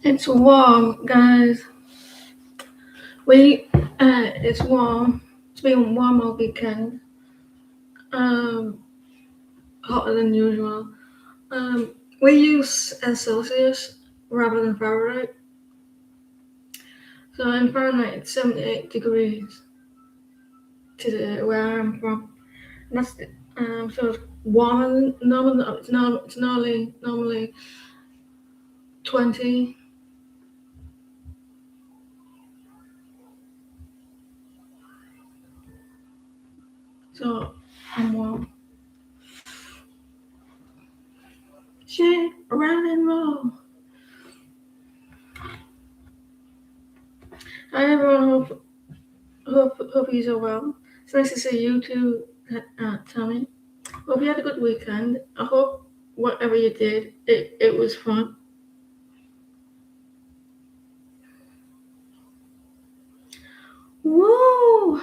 It's warm, guys. It's warm. It's been warm all weekend. Um, Hotter than usual. We use Celsius rather than Fahrenheit. So in Fahrenheit, it's 78 degrees today where I'm from. And so it's warmer than normal. It's normally 20. So I'm warm. Shake, round and roll. Hi everyone. Hope you're so well. It's nice to see you too, Tommy. Hope you had a good weekend. I hope whatever you did, it was fun. Woo!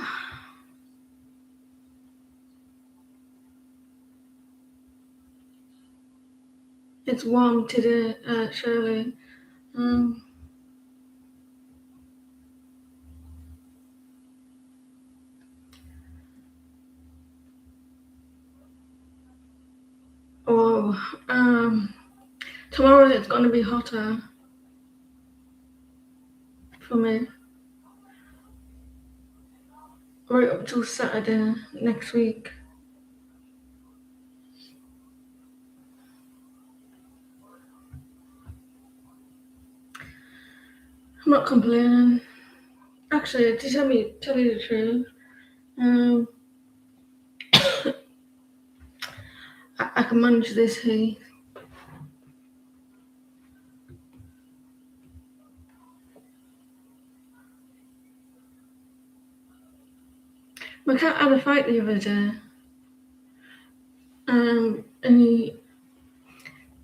It's warm today, Shirley. Um, oh, tomorrow it's going to be hotter for me. Right up till Saturday next week. I'm not complaining. Actually, to tell you the truth, um, I can manage this heat. My cat had a fight the other day. And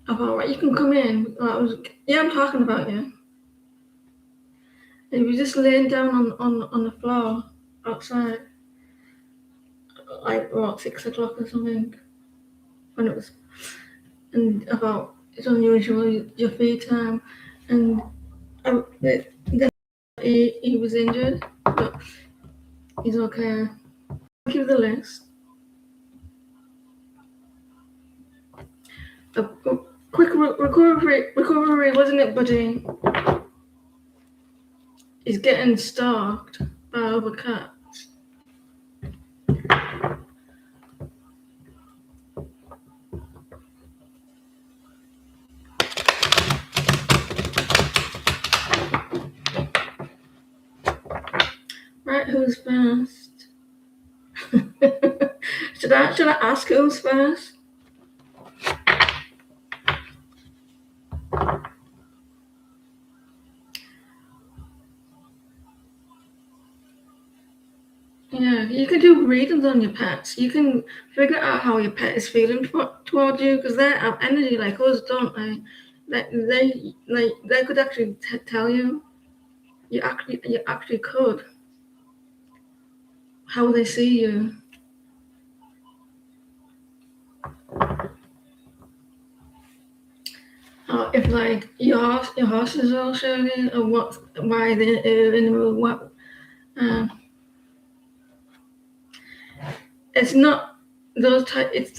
I thought, right, you can come in. Yeah, I'm talking about you. And he was just laying down on the floor outside, like about 6 o'clock or something. When it was, and about it's unusual your free time, and then he was injured, but he's okay. Give the list. A quick recovery, wasn't it, buddy? He's getting stalked by other cats. Right, who's first? should I ask who's first? Yeah, you can do readings on your pets. You can figure out how your pet is feeling toward you because they have energy like us, don't they? They could actually tell you. You actually could how they see you. If like your horse is all showing or what why they're in the mood. Uh, it's not those type. It's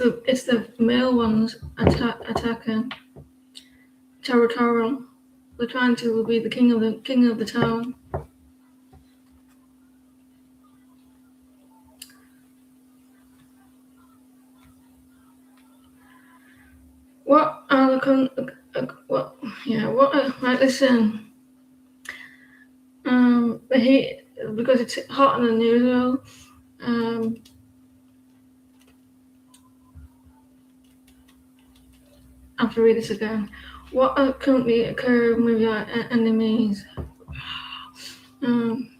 the male ones attacking territorial. They're trying to be the king of the town. What are what? Yeah. What? Right. Listen. The heat because it's hotter than usual. Um, I have to read this again. What are currently occurring with your enemies? Um,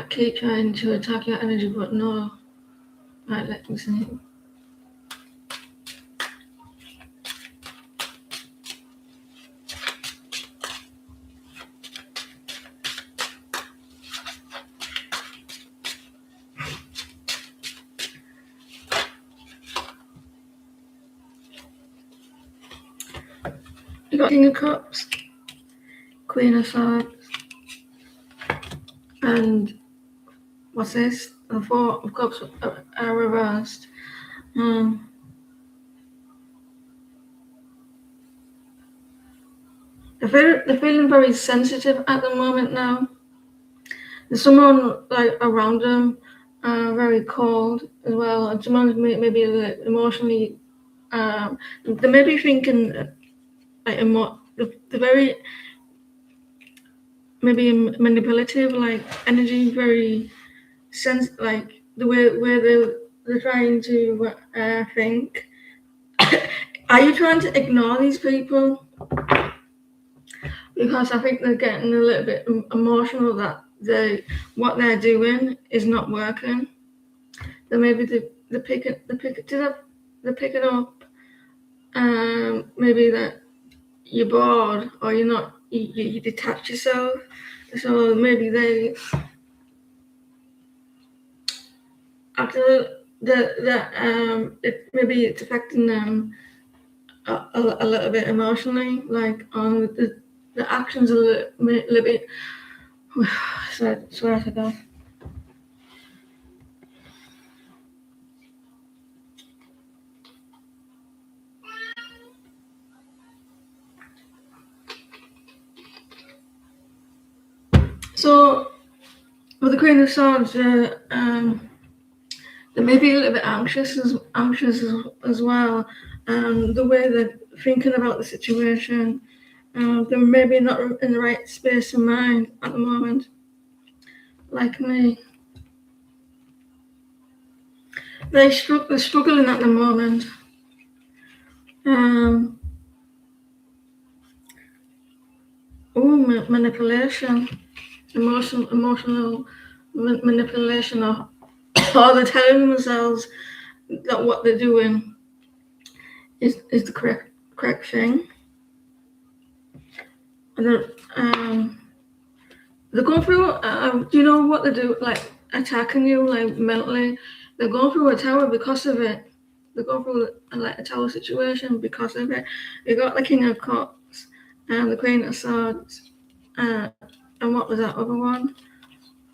that keep trying to attack your energy, but no. Right. Let me see. You got King of Cups, Queen of Swords, and what's this? The Four of Cups are reversed. They're feeling very sensitive at the moment now. There's someone like around them, very cold as well, and someone maybe a little emotionally. They may be thinking like the very maybe manipulative, like energy, very like the way where they're trying to think. Are you trying to ignore these people? Because I think they're getting a little bit emotional that what they're doing is not working. Then maybe they pick it up. Maybe that you're bored or you're not. You detach yourself. So maybe they after maybe it's affecting them a little bit emotionally, like on the actions a little bit. Swear to God. So with the Queen of Swords, they may be a little bit anxious as well. The way they're thinking about the situation, they're maybe not in the right space of mind at the moment, like me. They're struggling at the moment. Manipulation, emotional manipulation, or they're telling themselves that what they're doing is the correct thing. And they're going through. Do you know what they do? Like attacking you, like mentally. They're going through a tower because of it. They're going through like a tower situation because of it. You got the King of Cups and the Queen of Swords, and what was that other one?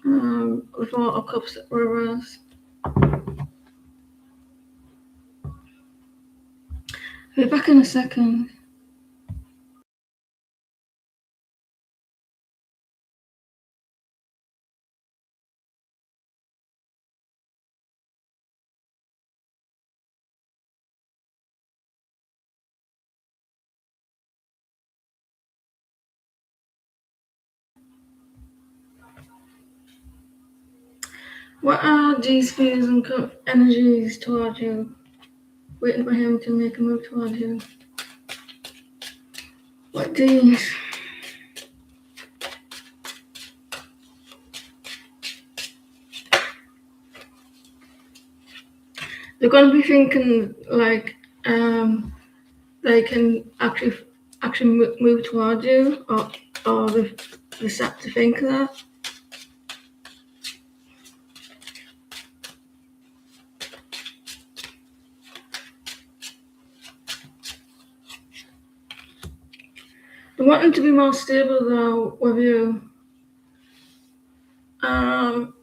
The Four of Cups reverse. I'll be back in a second. What are these feelings and energies towards you? Waiting for him to make a move towards you. What these? They're gonna be thinking like they can actually move towards you, or they start to think that. They want them to be more stable though with you, and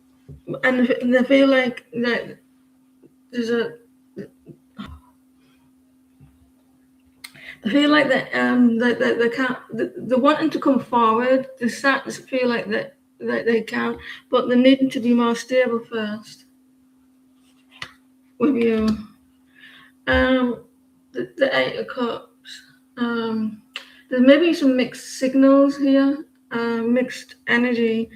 they feel like that there's a. They feel like that they can't. They're wanting to come forward. They start to feel like that they can, but they're needing to be more stable first with you. The Eight of Cups. There's maybe some mixed signals here, mixed energy,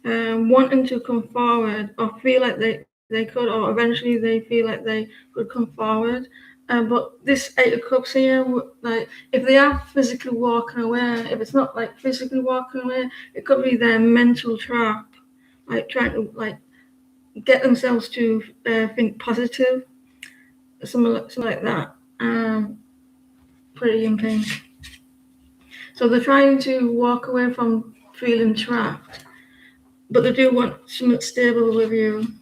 wanting to come forward or feel like they could, or eventually they feel like they could come forward. But this Eight of Cups here, like if they are physically walking away, if it's not like physically walking away, it could be their mental trap, like trying to like get themselves to think positive, something like that. Pretty intense. So they're trying to walk away from feeling trapped, but they do want something stable with you,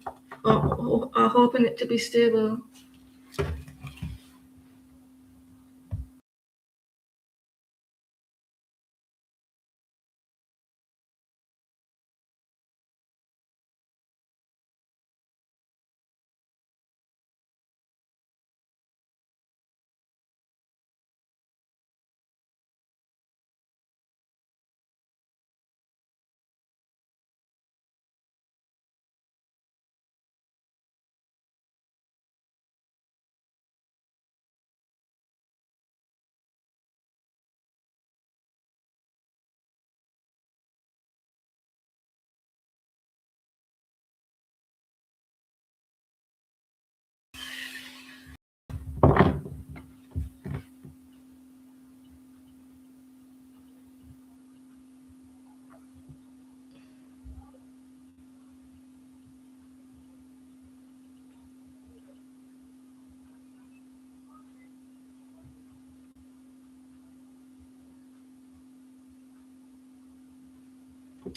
or are hoping it to be stable.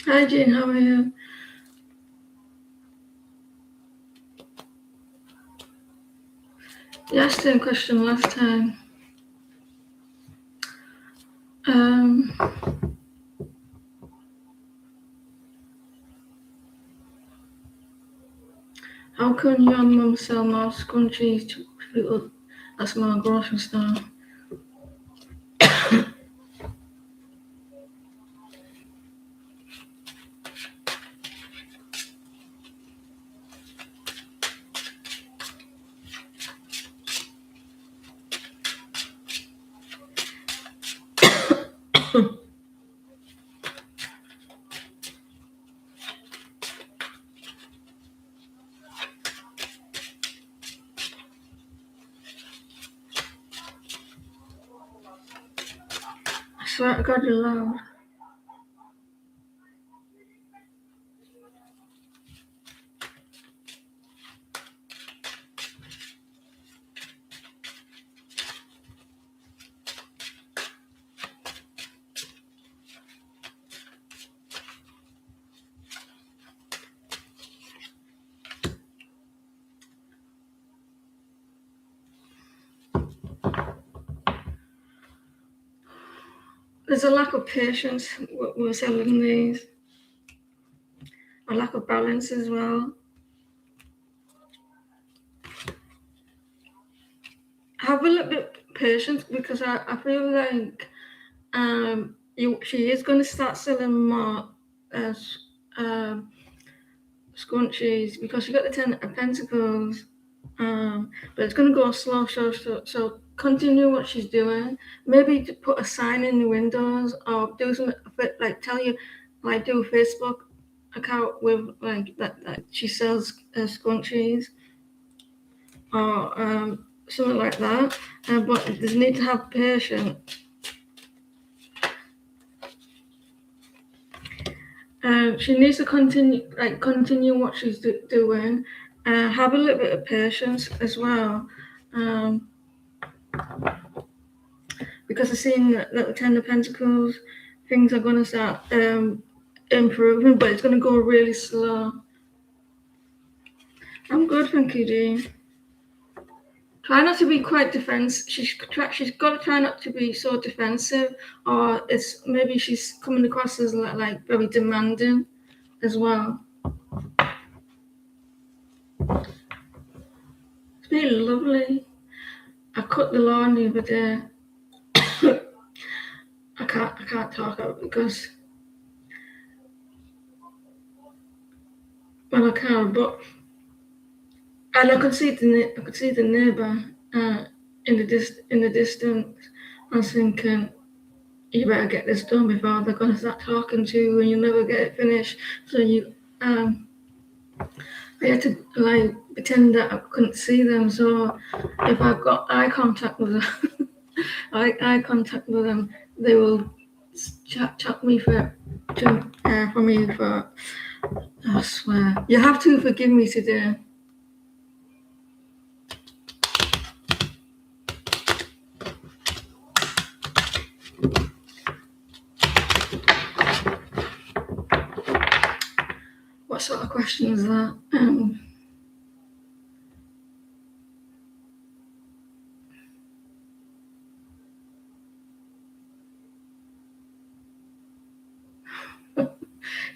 Hi Jane, how are you? You asked the question last time. How can your mum sell more scrunchies to people at small grocery store? I swear to God, you're loud. There's a lack of patience with selling these, a lack of balance as well. Have a little bit of patience because I feel like she is going to start selling more as scrunchies because she got the 10 of Pentacles, but it's going to go slow. So continue what she's doing. Maybe to put a sign in the windows or do something like tell you, like do a Facebook account with like that she sells scrunchies or something like that. But they need to have patience. She needs to continue what she's doing. Have a little bit of patience as well, because I've seen that the 10 of Pentacles, things are going to start improving, but it's going to go really slow. I'm good, thank you, Dean. Try not to be quite defensive. She's got to try not to be so defensive, or maybe she's coming across as like very demanding as well. It's been lovely. I cut the lawn the other day. I can't talk about it because I can, but and I could see the neighbour in the distance. I was thinking, you better get this done before they're gonna start talking to you and you'll never get it finished. So I had to like pretend that I couldn't see them. So if I've got eye contact with them, they will chat me for me for. I swear, you have to forgive me today. What sort of question is that?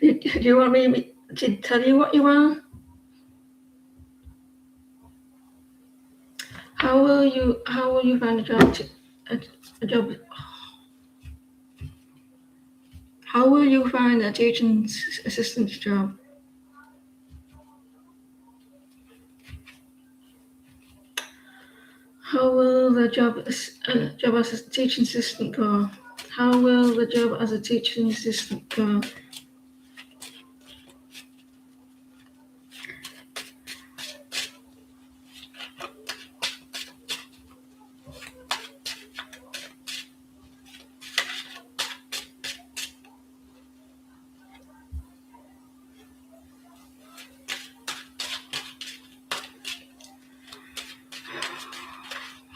Do you want me to tell you what you are? How will you find a job? A job? How will you find a teaching assistant job? How will the job as a teaching assistant go? How will the job as a teaching assistant go?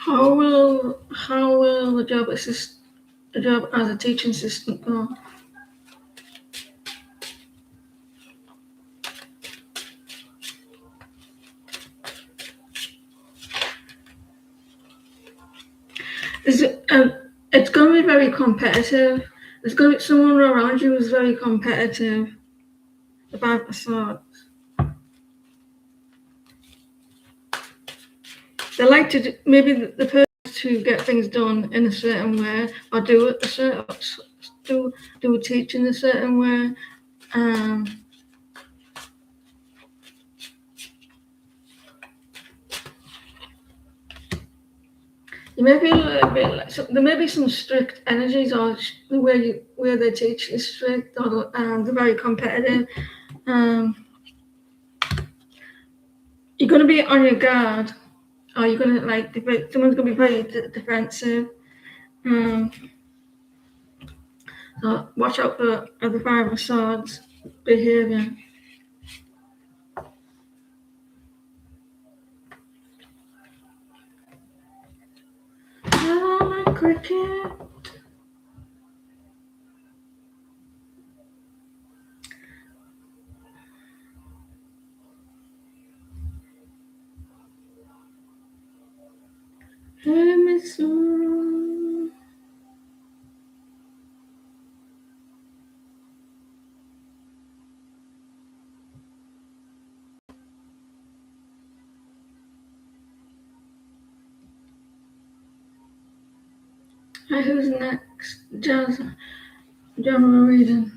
How will the job as a teaching assistant go? it's going to be very competitive. There's going to be someone around you who's very competitive. The Five of Swords. They like to do, maybe the person to get things done in a certain way, or do it a certain do teach in a certain way. You may feel a little bit like there may be some strict energies, or the way they teach is strict, or they're very competitive. You're going to be on your guard, or you're going to someone's going to be very defensive. So watch out for the Five of Swords behavior. Oh, my cricket. Hey, Miss Moon. Hey, who's next? Jazz. General reading.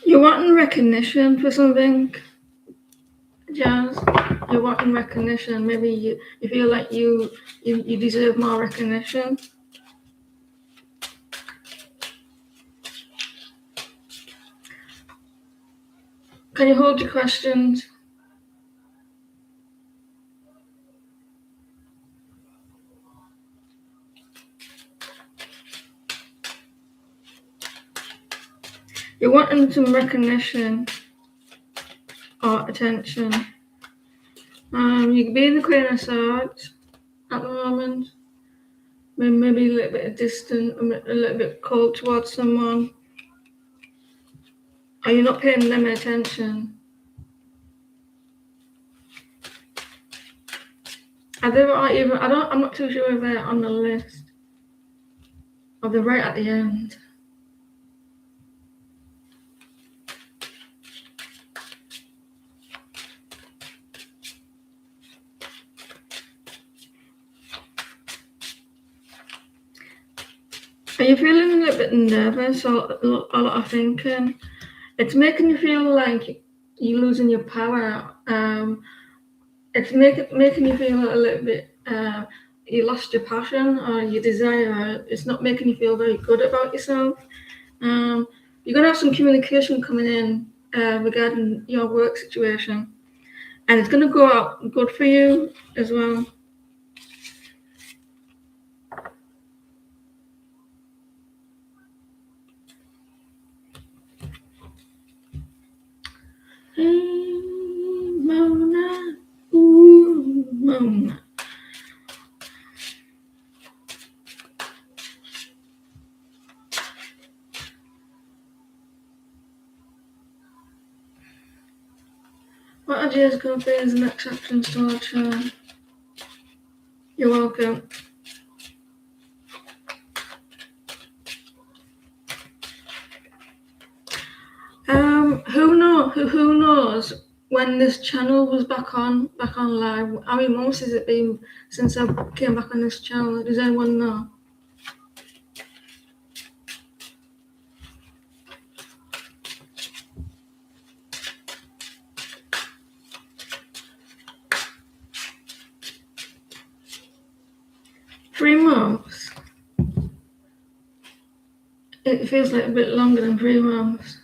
You're wanting recognition for something, Jazz. You're wanting recognition. Maybe you feel like you deserve more recognition. Can you hold your questions? You're wanting some recognition or attention. You could be in the Queen of Swords at the moment. Maybe a little bit distant, a little bit cold towards someone. Or you're not paying them attention. I'm not too sure if they're on the list. Or they're right at the end. Are you feeling a little bit nervous or a lot of thinking? It's making you feel like you're losing your power. It's making you feel a little bit you lost your passion or your desire. It's not making you feel very good about yourself. You're going to have some communication coming in regarding your work situation, and it's going to go out good for you as well. Hey, Mona, ooh, Mona. What ideas going to be as the next actions towards you? You're welcome. Who knows when this channel was back on live? How many months has it been since I came back on this channel? Does anyone know? Three months. It feels like a bit longer than 3 months.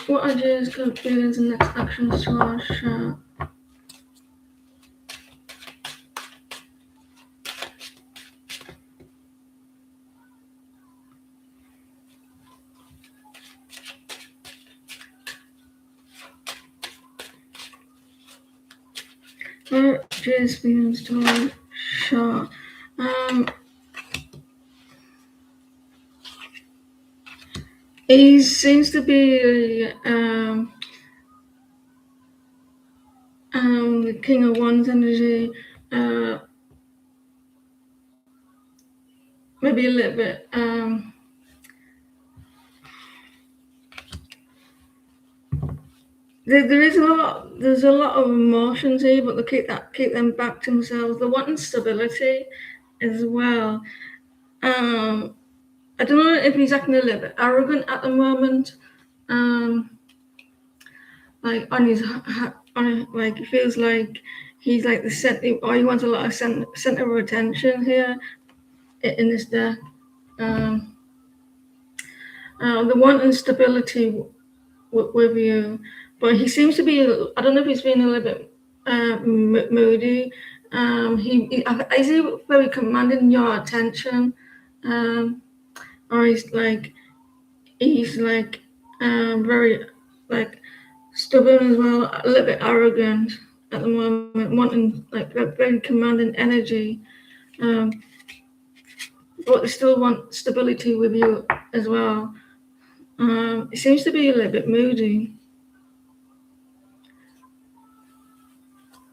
What ideas could be the next actions towards chat? Just being installed. Sure. He seems to be the King of Wands energy. Maybe a little bit. There is a lot. There's a lot of emotions here, but they keep them back to themselves. They're wanting stability as well. I don't know if he's acting a little bit arrogant at the moment. Like on his like he feels like he's like the center, or he wants a lot of center of attention here in this deck. The wanting stability with you, but he seems to be. I don't know if he's being a little bit moody. Is he very commanding your attention, or he's like very like stubborn as well, a little bit arrogant at the moment, wanting like very commanding energy, but they still want stability with you as well. It seems to be a little bit moody.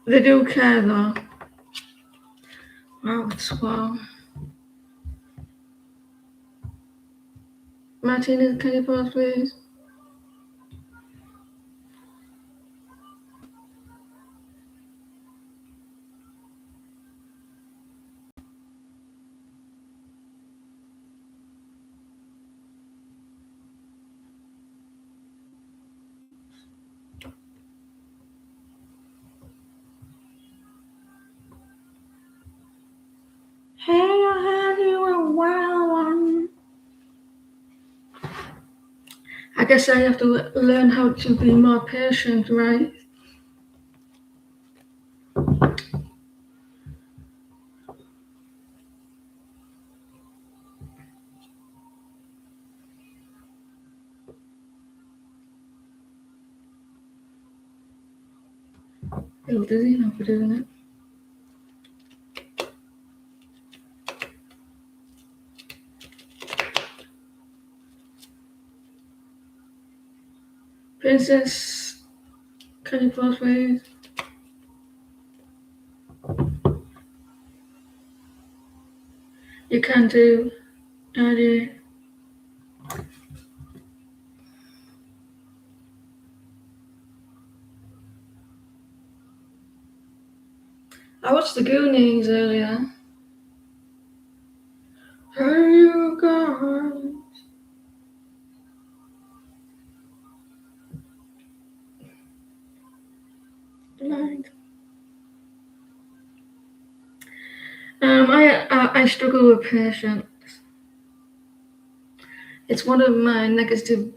They do care though. Wow, it's wow. Martina, can you pause, please? Hey, I had you a wild one. I guess I have to learn how to be more patient, right? A little dizzy now for doing it. Princess, can you pause, please? You can do. Dear. I watched the Goonies earlier. Are you gone? Blind. I struggle with patience. It's one of my negative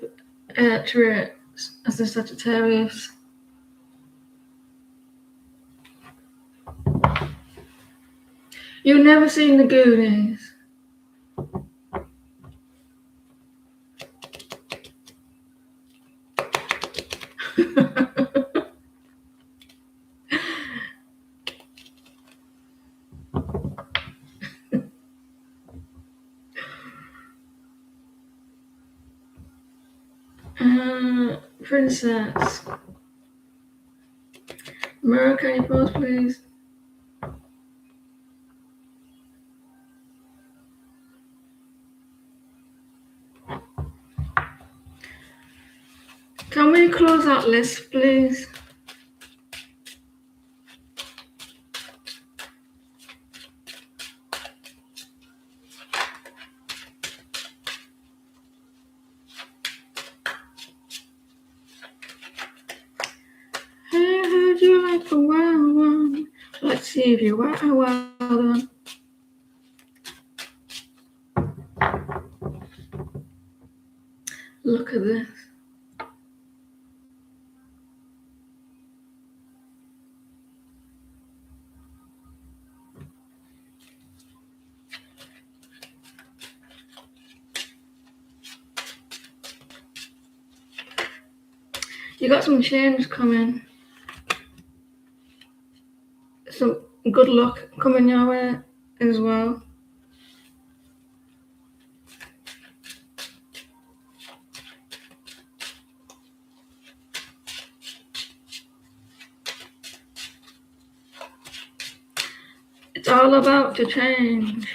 traits as a Sagittarius. You've never seen the Goonies? Princess. Mara, can you pause, please? Can we close that list, please? Hey, I heard you like a wild one. Let's see if you are a wild one. Look at this. You got some change coming. So good luck coming your way as well. It's all about to change.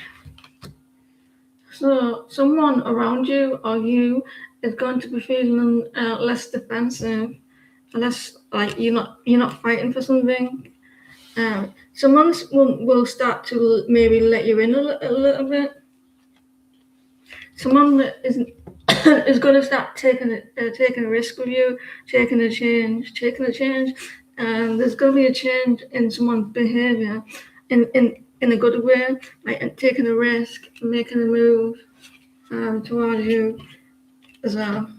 So someone around you or you is going to be feeling less defensive, less like you're not fighting for something. Someone will start to maybe let you in a little bit. Someone that is going to start taking a risk with you, taking a change, and there's going to be a change in someone's behaviour, in a good way, like taking a risk, making a move towards you as well.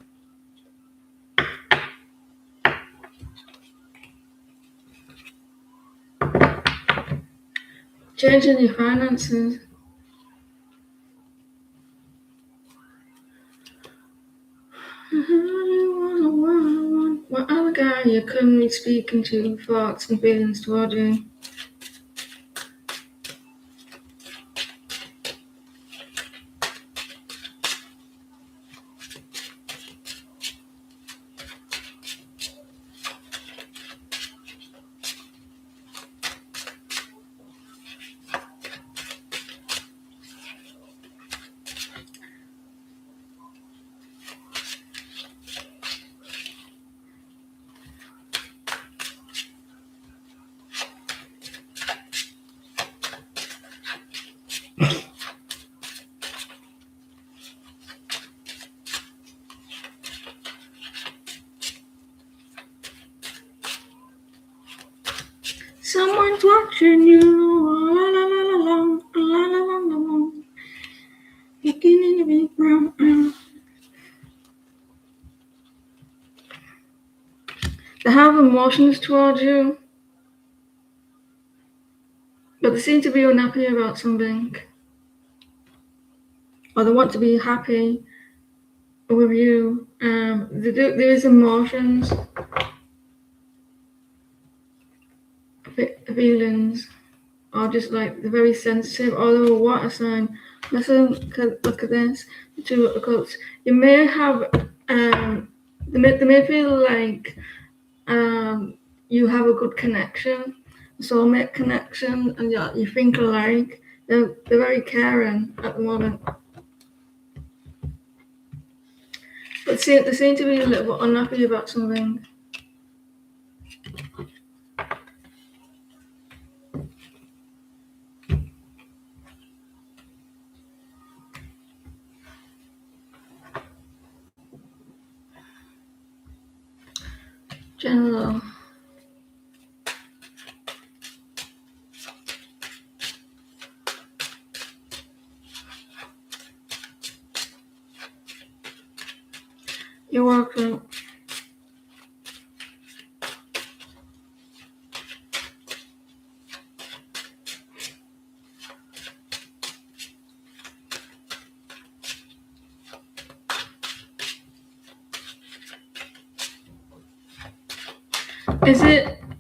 Changing your finances. What other guy you couldn't be speaking to thoughts and feelings towards you? Someone's watching you. La la la la la la la la la la. Looking in the big brown eye. They have emotions towards you, but they seem to be unhappy about something, or they want to be happy with you. There is emotions, feelings, or just like they're very sensitive. Or they're a water sign. Listen, look at this. The two of cups. You may have they may feel like you have a good connection, soulmate connection, and you think alike. They're very caring at the moment. But they seem to be a little bit unhappy about something. General. You're welcome.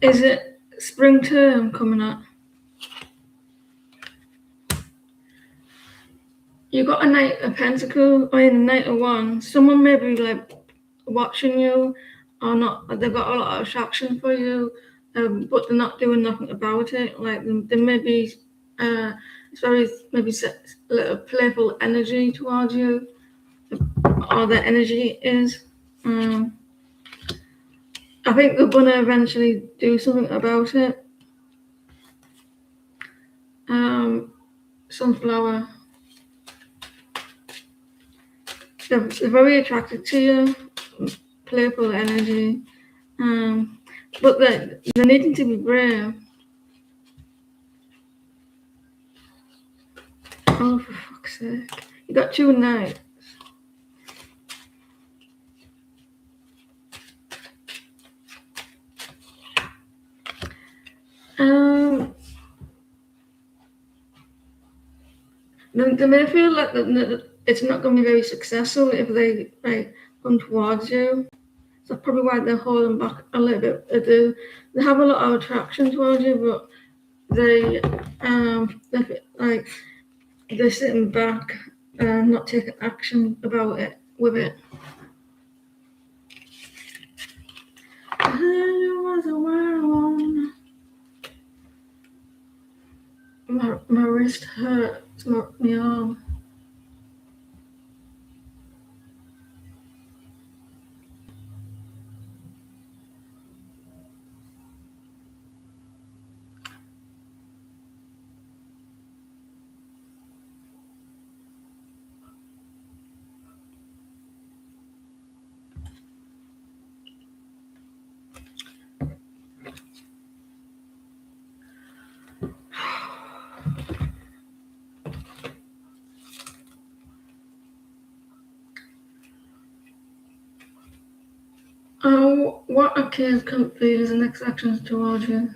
Is it spring term coming up? You got a Knight of Pentacles or a Knight of Wands. Someone may be like watching you, or not. They've got a lot of attraction for you, but they're not doing nothing about it. Like they may be, it's very maybe a little playful energy towards you, or their energy is. I think they're gonna eventually do something about it. Sunflower. They're very attracted to you, playful energy, but they're needing to be brave. Oh, for fuck's sake. You got two Knights. They may feel like it's not going to be very successful if they come towards you. So probably why they're holding back a little bit. They have a lot of attraction towards you, but like they're sitting back and not taking action about it with it. I heard you was a wild one. My wrist hurts, my arm. What a kid can't feel is the next actions towards you.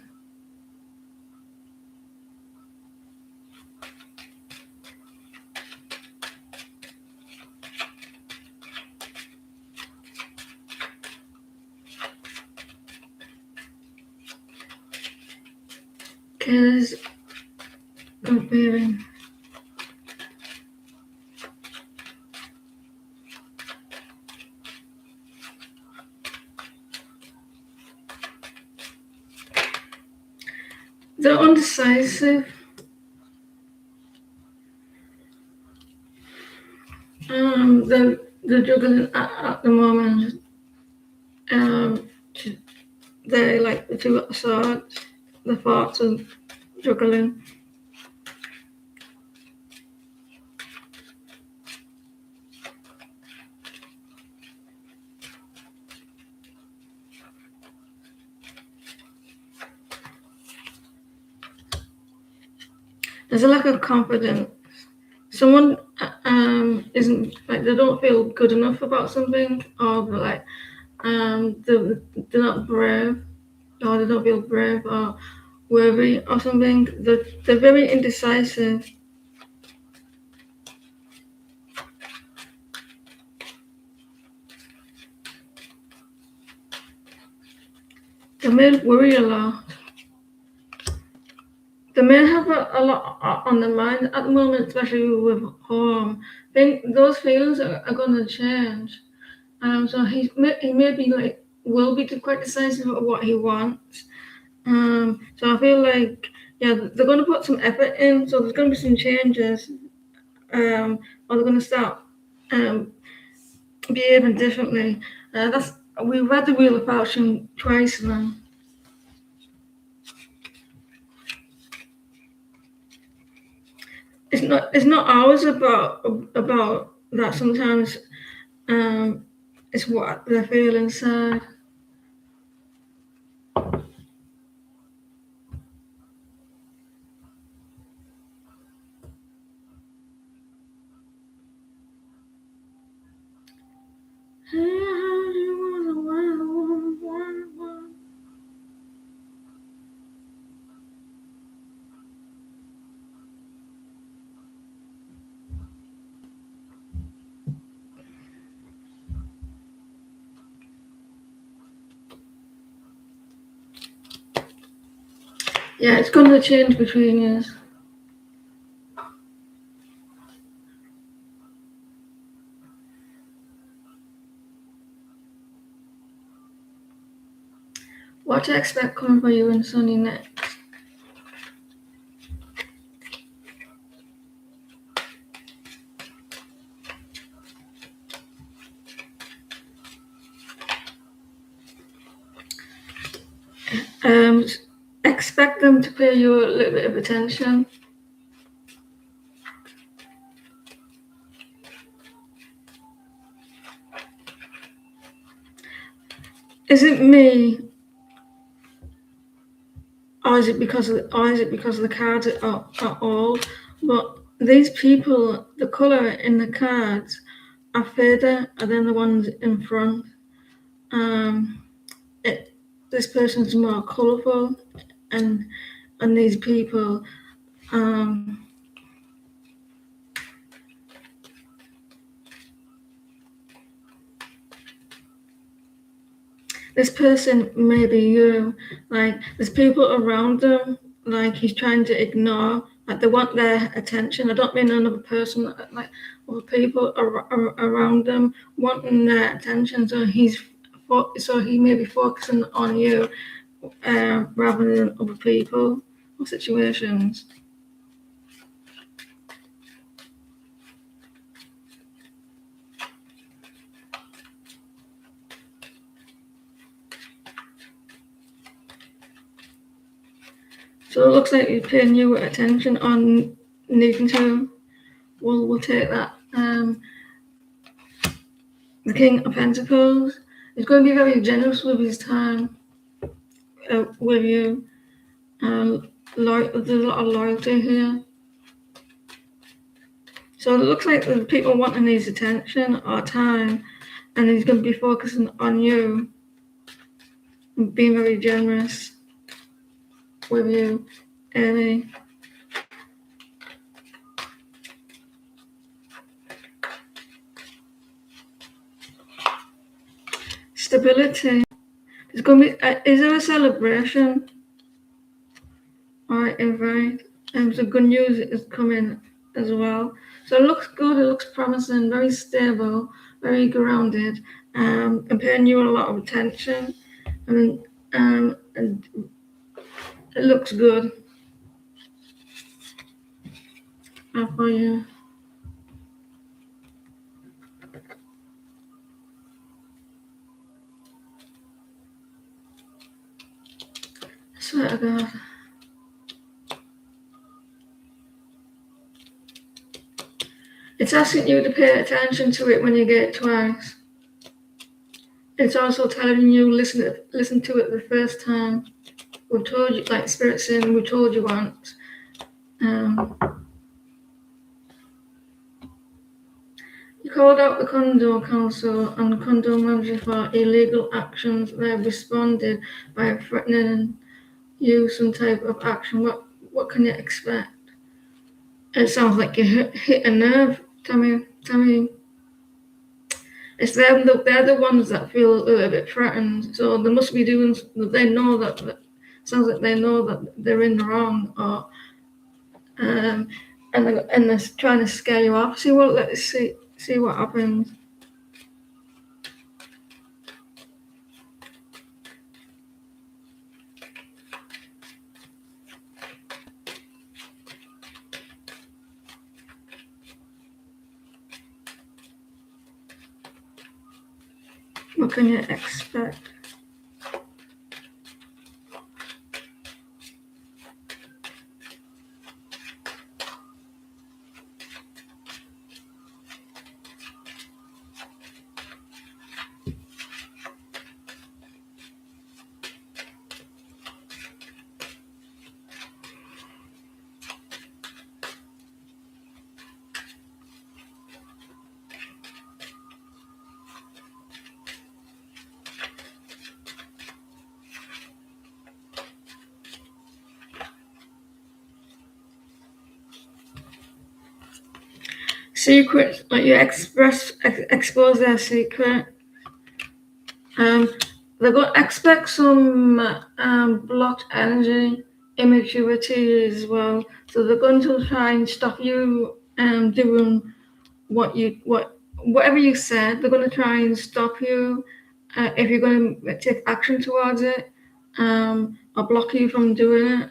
Kids comparing. They're undecisive. They're juggling at the moment. They like the two swords, the thoughts of juggling. There's a lack of confidence. Someone isn't like they don't feel good enough about something, or they're not brave, or they don't feel brave or worthy or something. They're very indecisive. They may worry a lot. They may have a lot on their mind at the moment, especially with home. I think those feelings are going to change. So he may be like will be quite decisive of what he wants. So I feel like they're going to put some effort in. So there's going to be some changes. Or they're going to start behaving differently. We read the Wheel of Fortune twice now. It's not always about that. Sometimes it's what they feel inside. Yeah, it's going to change between years. What to expect coming for you and Sonny next? Expect them to pay you a little bit of attention. Is it me, or is it because of the cards are all? But these people, the colour in the cards are further than the ones in front. This person's more colourful, and these people. This person may be you. Like there's people around them like he's trying to ignore, like they want their attention. I don't mean another person, like other people around them wanting their attention. So he may be focusing on you rather than other people or situations. So it looks like he's paying you attention on needing to. We'll take that. The King of Pentacles is going to be very generous with his time with you. There's a lot of loyalty here. So it looks like the people wanting his attention or time, and he's going to be focusing on you and being very generous with you, Ellie. Stability. There's going to be. Is there a celebration? Alright, invite. So good news is coming as well. So it looks good. It looks promising. Very stable. Very grounded. And paying you a lot of attention. And it looks good. How for you? I swear to God. It's asking you to pay attention to it when you get it twice. It's also telling you listen to it the first time. We've told you, like Spirit saying, we told you once. You called out the Condor Council and Condor Manager for illegal actions. They have responded by threatening you some type of action. What can you expect? It sounds like you hit a nerve, Tammy. It's them. They're the ones that feel a little bit threatened. So they must be doing. They know that. Sounds like they know that they're in the wrong, or and they're trying to scare you off. Let's see what happens. What can you expect? Secrets, like you expose their secret. They're going to expect some blocked energy, immaturity as well. So they're going to try and stop you doing whatever you said. They're going to try and stop you if you're going to take action towards it, or block you from doing it.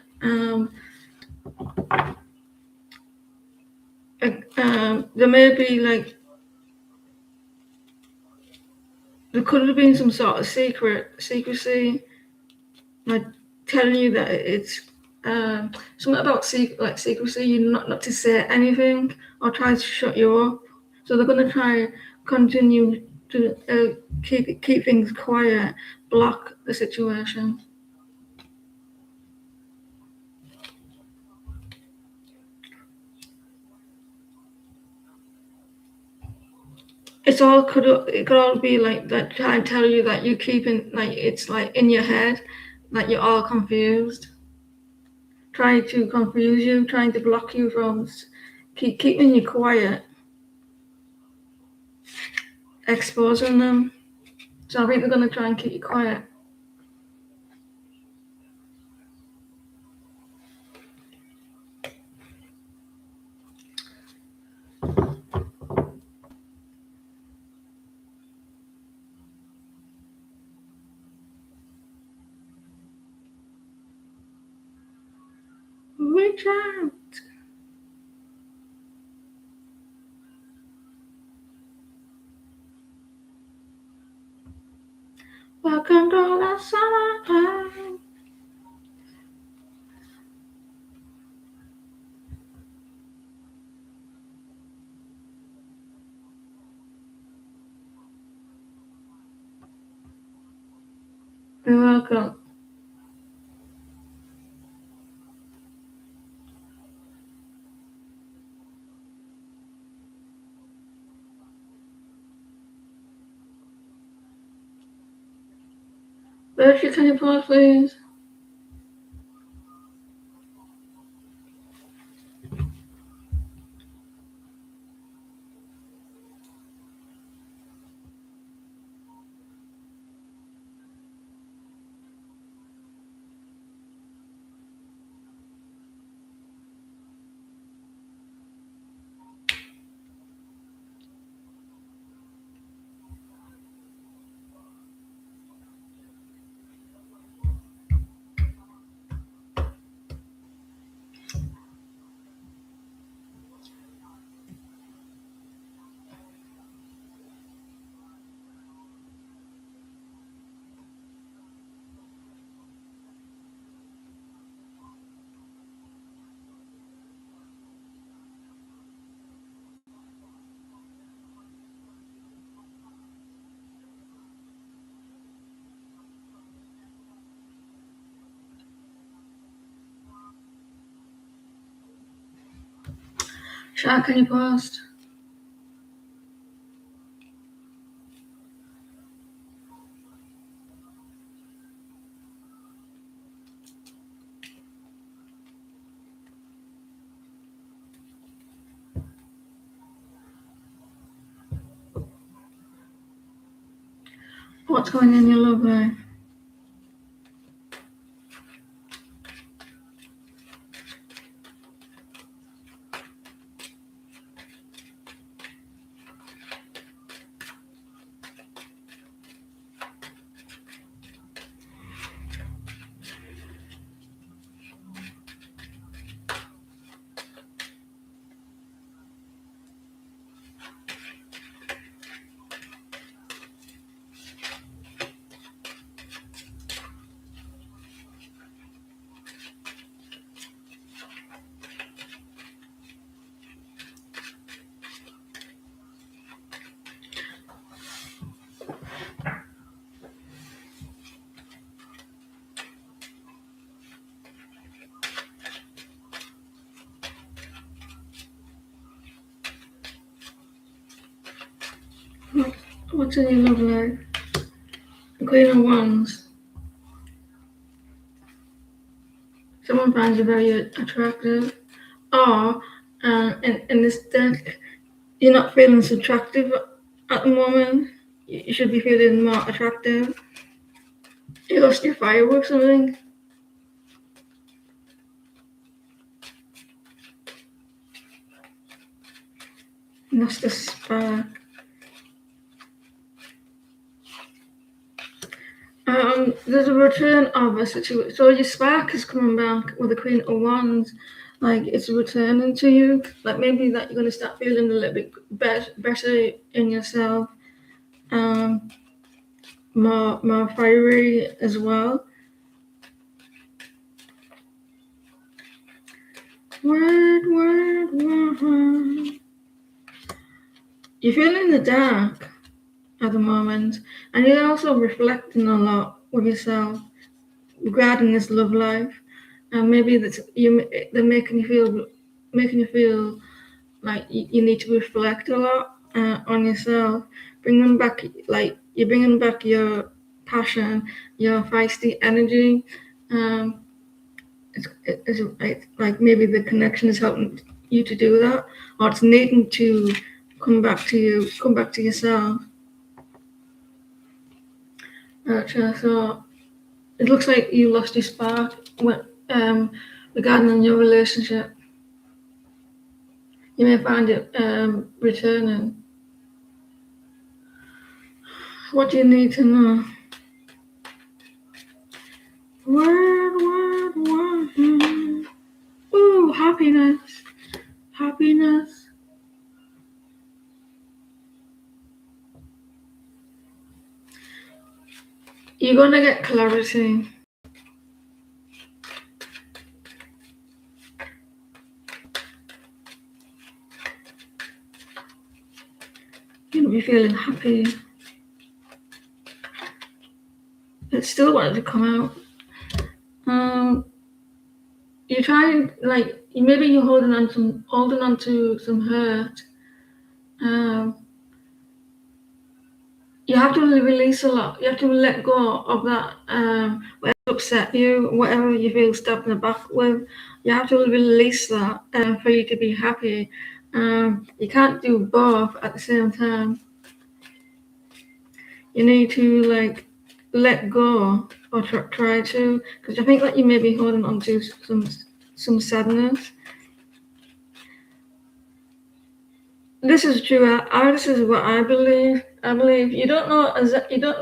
There may be there could have been some sort of secrecy, like telling you that it's something about secrecy. You not to say anything or try to shut you up. So they're going to try continue to keep things quiet, block the situation. It could all be like that, trying to tell you that you're keeping it's like in your head, that you're all confused, trying to confuse you, trying to block you from keeping you quiet, exposing them. So I think they're going to try and keep you quiet. reach out. Welcome to the summertime. You're welcome. Bertie, can you pause, please? Sha, can you pause? What's going on in your love life? What's in your love life? The Queen of Wands. Someone finds you very attractive, or in this deck, you're not feeling so attractive at the moment. You should be feeling more attractive. You lost your fire or something. You lost the spark. There's a return of a situation. So your spark is coming back with the Queen of Wands. Like it's returning to you. Like maybe that you're gonna start feeling a little bit better in yourself. More fiery as well. Word. You feel in the dark at the moment, and you're also reflecting a lot with yourself regarding this love life, and maybe they're making you feel like you need to reflect a lot on yourself, bringing back like you're bringing back your passion, your feisty energy. It's like maybe the connection is helping you to do that, or it's needing to come back to yourself. So it looks like you lost your spark regarding your relationship. You may find it returning. What do you need to know? Word. Ooh, you're gonna get clarity. You'll be feeling happy. It still wanted to come out. You're trying, like, maybe you're holding on to some hurt. You have to release a lot. You have to let go of that. Whatever upset you, whatever you feel stuck in the back with, you have to release that for you to be happy. You can't do both at the same time. You need to like let go or try to, because I think that you may be holding on to some sadness. This is true. This is what I believe. I believe you don't know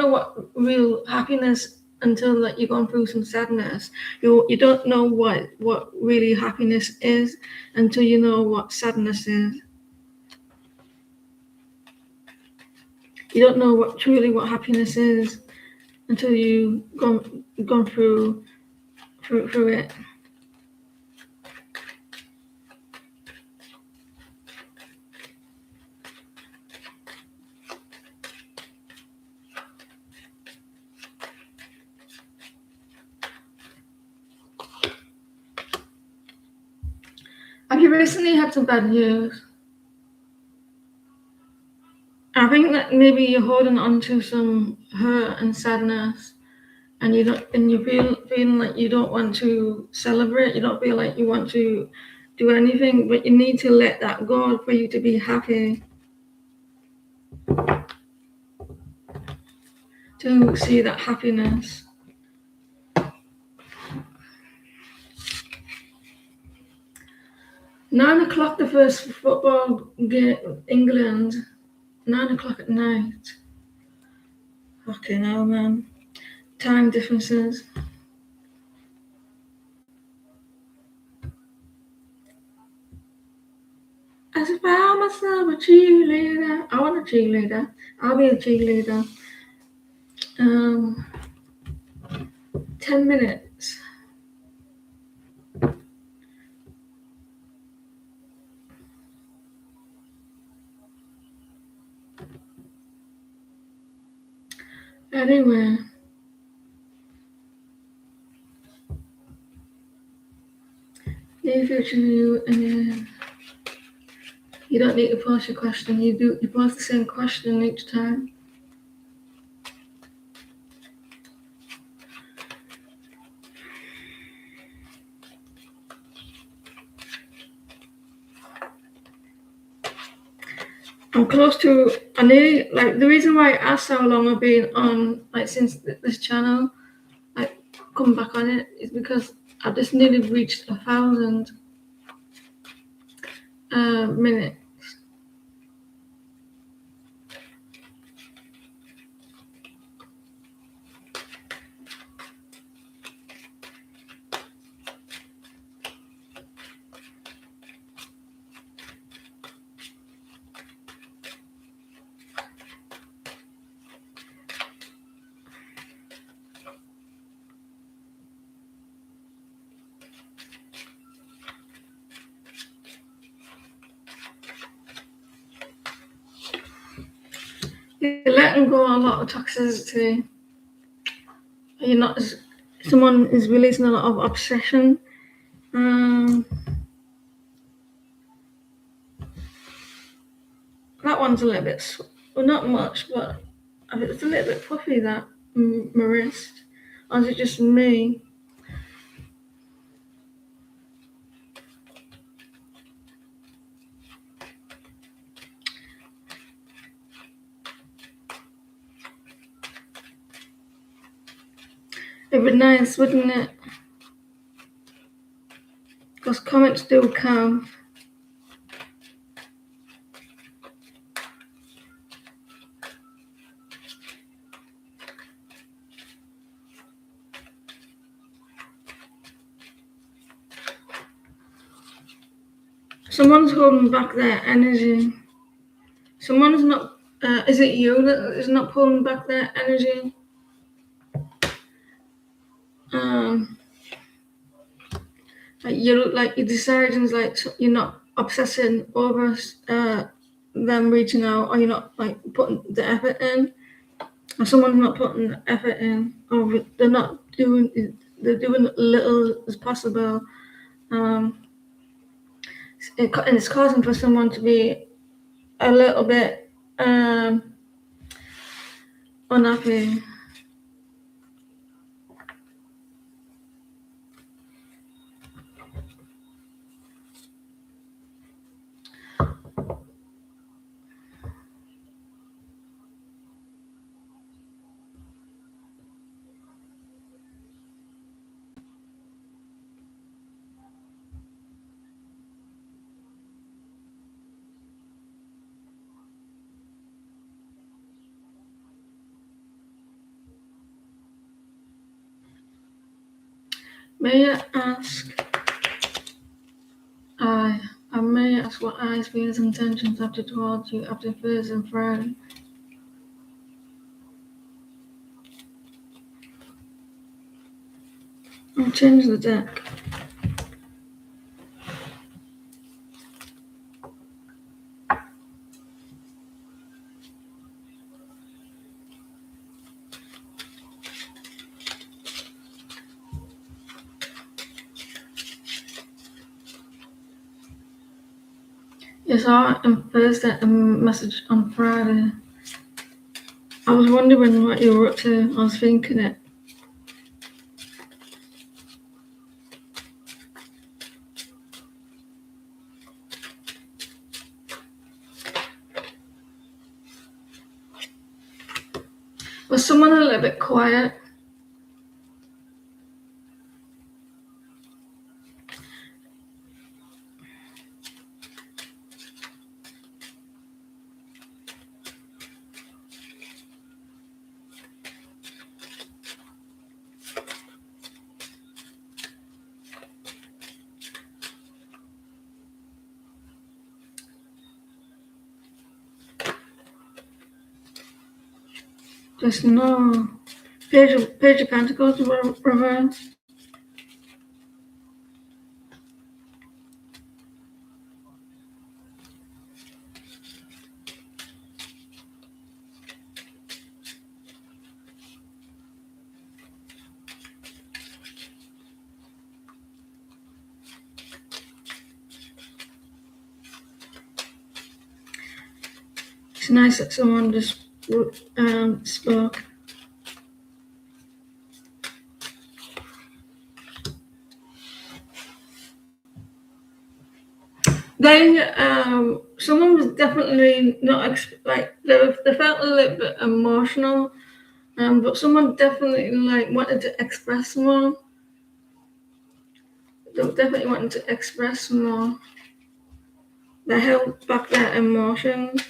what real happiness until that you've gone through some sadness. You don't know what really happiness is until you know what sadness is. You don't know what happiness is until you've gone through it. Have you recently had some bad news? I think that maybe you're holding on to some hurt and sadness, and you feeling like you don't want to celebrate. You don't feel like you want to do anything, but you need to let that go for you to be happy. To see that happiness. £9 the first football game, England. 9 o'clock at night. Fucking hell, man. Time differences. As if I found myself a cheerleader. I want a cheerleader. I'll be a cheerleader. 10 minutes. Anyway. In future, you don't need to pose your question. You pose the same question each time. I'm close to. The reason why I asked how long I've been on, like, since this channel, like, come back on it, is because I've just nearly reached 1,000 minutes. You're letting go a lot of toxicity. You're not. Someone is releasing a lot of obsession. That one's a little bit, well, not much, but it's a little bit puffy, that my wrist. Or is it just me? It'd be nice, wouldn't it? Because comments do count. Someone's holding back their energy. Someone's not. Is it you that is not pulling back their energy? like your decisions, like you're not obsessing over them reaching out, or you're not like putting the effort in, or someone's not putting the effort in, or they're doing as little as possible. And it's causing for someone to be a little bit unhappy. May I ask? I may ask what I's feelings and intentions after towards you after Thursday and Friday. I'll change the deck. You saw it on Thursday and message on Friday. I was wondering what you were up to. I was thinking it. Was someone a little bit quiet? Just no. Page of Pentacles reverse. It's nice that someone just spoke. Then someone was definitely not they felt a little bit emotional, but someone definitely like wanted to express more. They were definitely wanting to express more. They held back their emotions.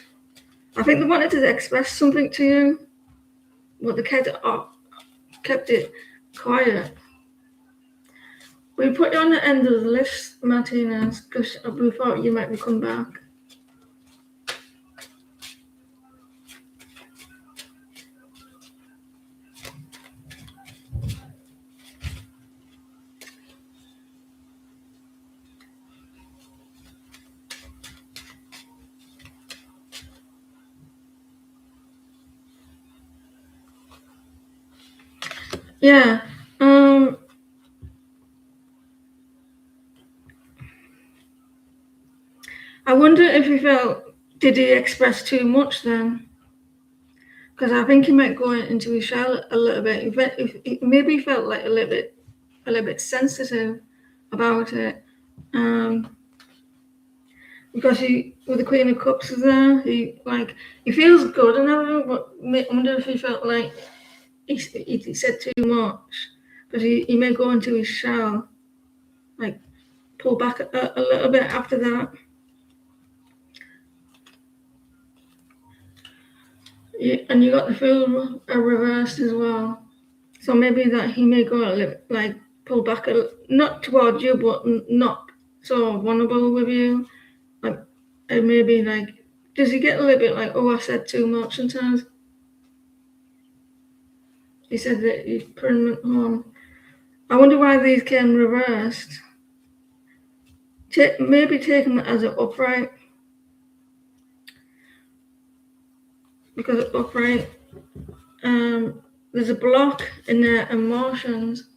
I think they wanted to express something to you, but they kept it quiet. We put you on the end of the list, Martinez, because we thought you might come back. Yeah. I wonder if did he express too much then? Because I think he might go into his shell a little bit. Maybe he felt like a little bit sensitive about it. Because with the Queen of Cups there, he feels good and everything, but I wonder if he felt like he said too much, because he may go into his shell, like pull back a little bit after that. Yeah, and you got the Fool reversed as well, so maybe that he may go a little, like pull back not towards you, but not so vulnerable with you, like, and maybe like, does he get a little bit like, oh, I said too much sometimes? He said that he's permanent home. I wonder why these came reversed. Maybe take them as an upright, because upright, there's a block in their emotions.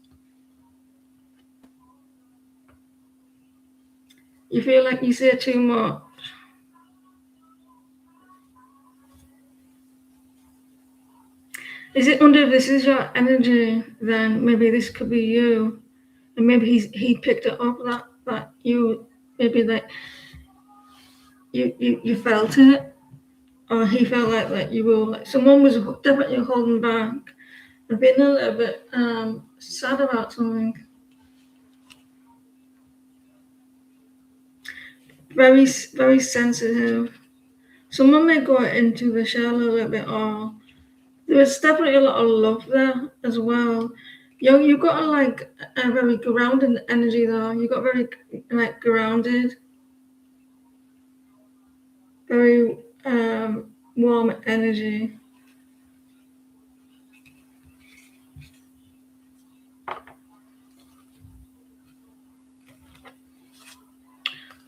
You feel like you say too much. Is it under this is your energy? Then maybe this could be you, and maybe he picked it up that you maybe that you felt it, or he felt like you were like someone was definitely holding back and being a little bit sad about something. Very very sensitive. Someone may go into the shell a little bit, or there was definitely a lot of love there as well. You got like a very grounded energy though. You got very like grounded, very warm energy.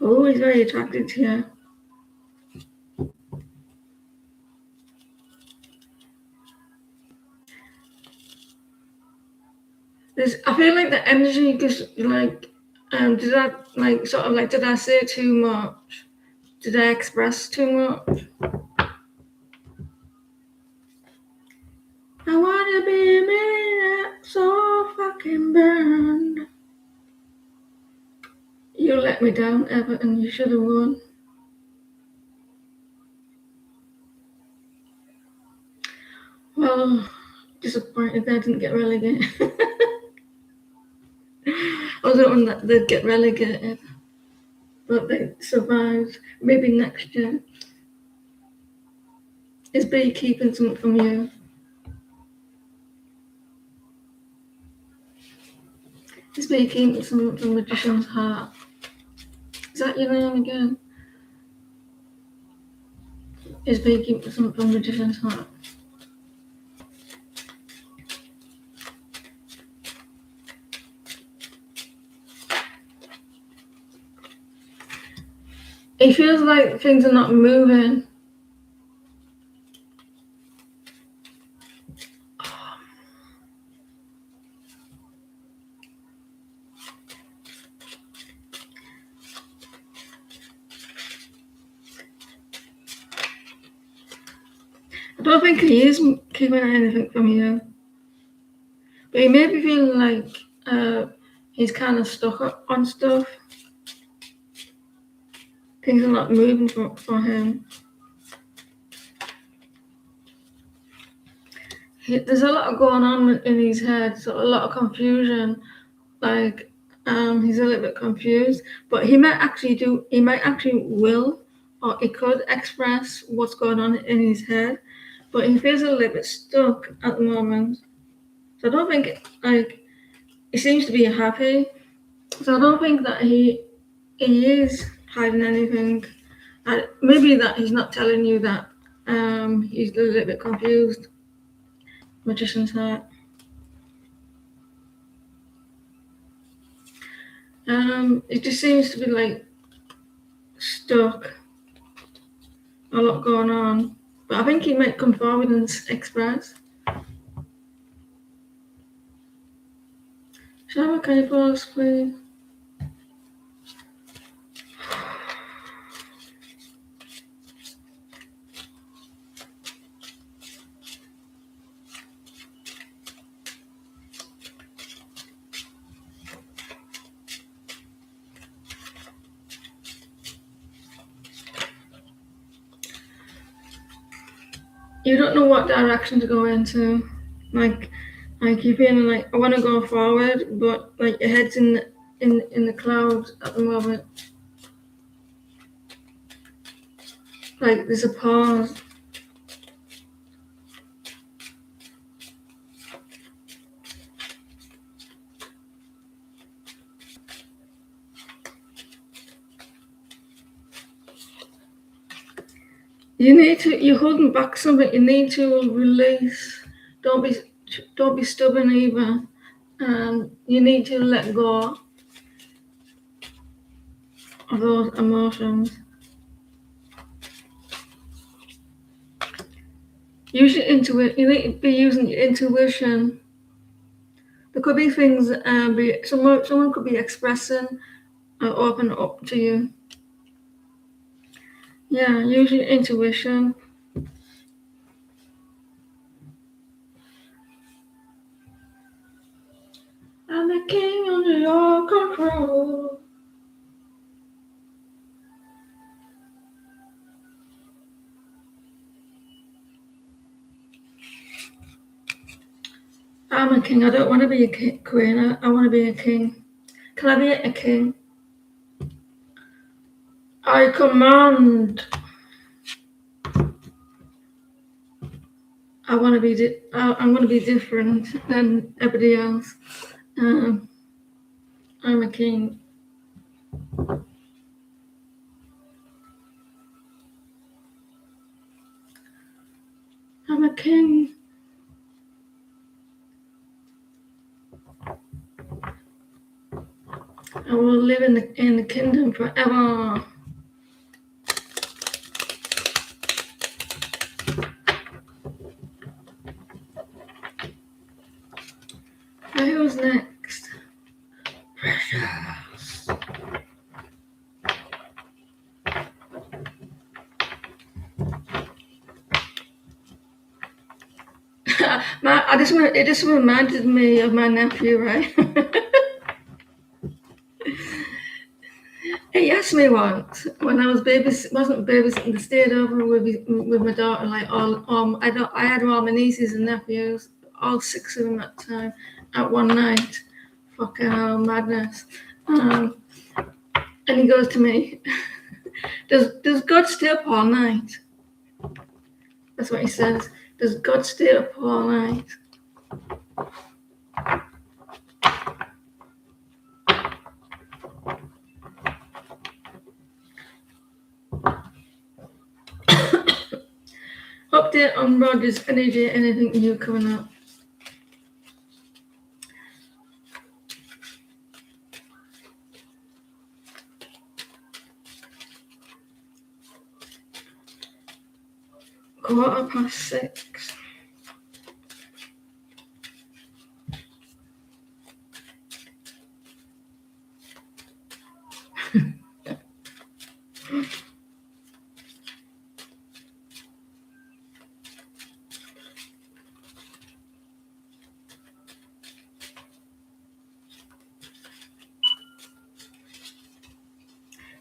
Oh, he's very attracted to you. I feel like the energy just like did I like sort of like did I say too much? Did I express too much? I wanna be a minute so fucking burned. You let me down, Everton. You should have won. Well, disappointed they didn't get relegated. I was hoping that they'd get relegated, but they survived. Maybe next year. Is B keeping something from you? Is B keeping something from Magician's Heart? Is that your name again? Is B keeping something from Magician's Heart? It feels like things are not moving. I don't think he is keeping anything from you. But he may be feeling like he's kind of stuck on stuff. Things are not moving for him. There's a lot going on in his head, so a lot of confusion. Like, he's a little bit confused, but he might actually will, or he could express what's going on in his head, but he feels a little bit stuck at the moment. So I don't think, like, he seems to be happy, so I don't think that he is hiding anything. Maybe that he's not telling you that he's a little bit confused. Magician's Heart. It just seems to be like stuck. A lot going on, but I think he might come forward and express. Should I have a K-pause, please? You don't know what direction to go into. Like you're feeling like I want to go forward, but like your head's in the clouds at the moment. Like there's a pause. You're holding back something. You need to release. Don't be stubborn either. You need to let go of those emotions. Use your intuition. You need to be using your intuition. There could be things. Someone could be expressing or open up to you. Yeah, use your intuition. I'm the king under your control. I'm a king. I don't want to be a queen. I want to be a king. Can I be a king? I command. I want to be. I'm going to be different than everybody else. I'm a king. I'm a king. I will live in the kingdom forever. Okay, who's next? Precious. It just reminded me of my nephew, right? He asked me once when I wasn't babysitting, to stayed over with my daughter, like I had all my nieces and nephews, all 6 of them at the time, at one night. Fucking hell, madness. And he goes to me, does God stay up all night? That's what he says. Does God stay up all night? Update on Roger's energy, anything new coming up? (6:15)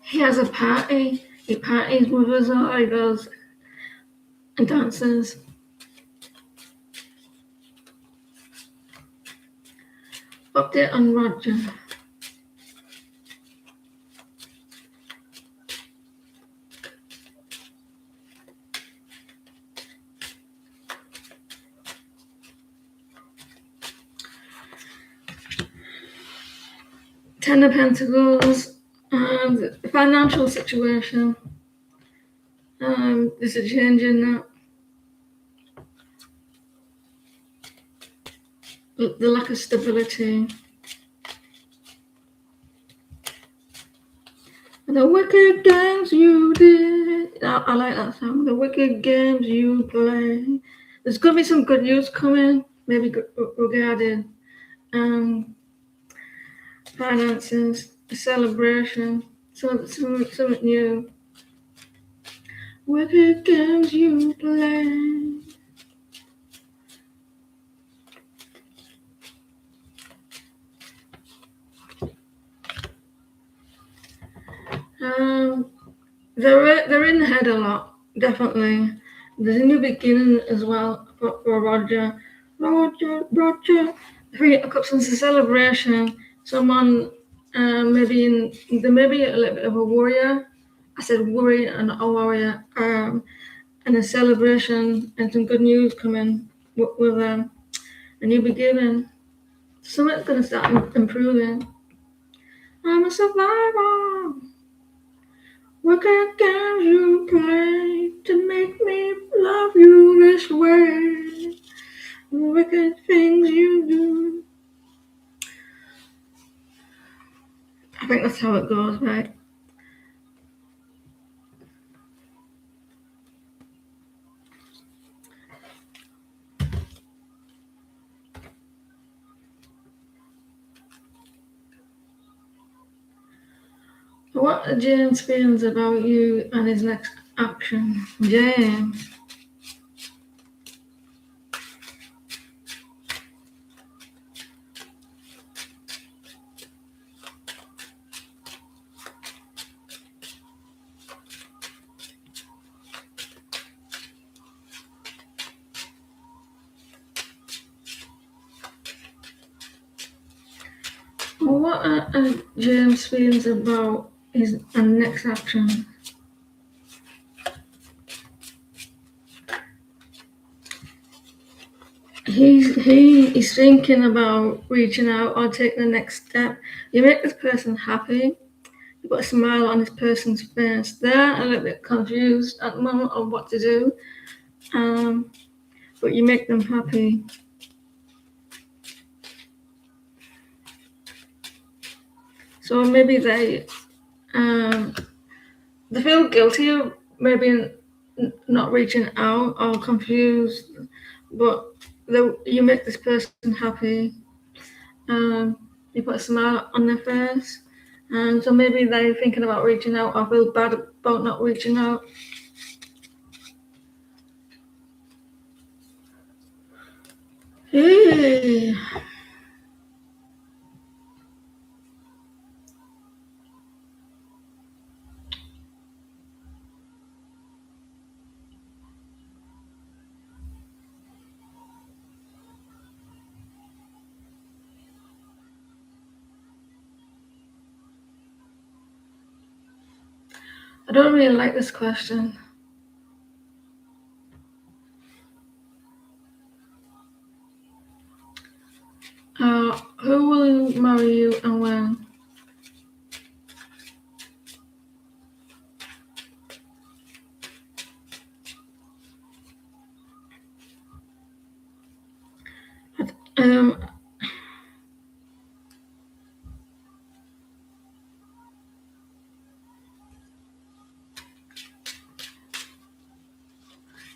He has a party. He parties with us all. He goes and dances. Update on Roger. Ten of Pentacles. The financial situation. There's a change in that. The lack of stability. The wicked games you did. I like that song. The wicked games you play. There's going to be some good news coming, maybe regarding finances, a celebration, something new. Wicked games you play. They're in the head a lot, definitely. There's a new beginning as well for Roger. Roger. Three of Cups is a celebration. Someone there may be a little bit of a warrior. I said warrior and a warrior. And a celebration and some good news coming with a new beginning. Something's gonna start improving. I'm a survivor. Wicked games you play to make me love you this way. Wicked things you do. think that's how it goes, right? What are James' feelings about you and his next action? James. What are James' feelings about his next action? He's thinking about reaching out or taking the next step. You make this person happy. You put a smile on this person's face. They're a little bit confused at the moment on what to do, but you make them happy. So maybe they feel guilty of maybe not reaching out or confused, but you make this person happy. You put a smile on their face, and so maybe they're thinking about reaching out or feel bad about not reaching out. Hey. I don't really like this question. Who will marry you and when?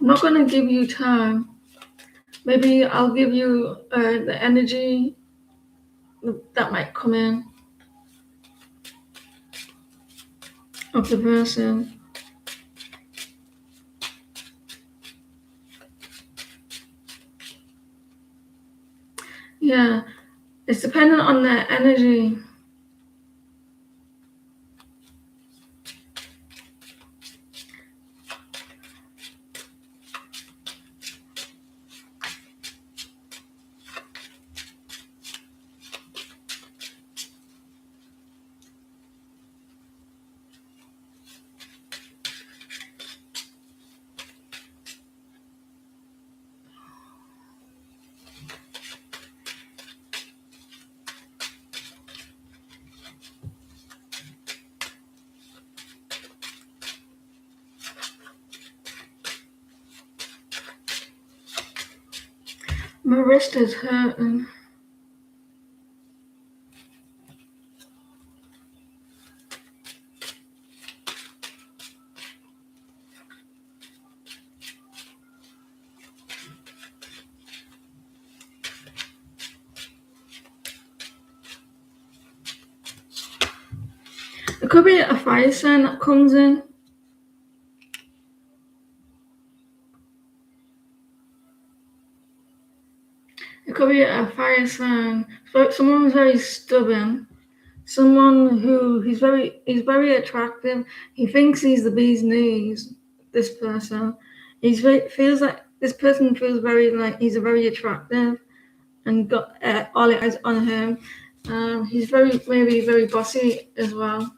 I'm not gonna give you time. Maybe I'll give you the energy that might come in of the person. Yeah, it's dependent on their energy. My wrist is hurting. It could be a fire sign that comes in. It could be a fire sign. So someone who's very stubborn. Someone who he's very attractive. He thinks he's the bee's knees. This person, feels like this person feels very like he's a very attractive and got all eyes on him. He's maybe very bossy as well.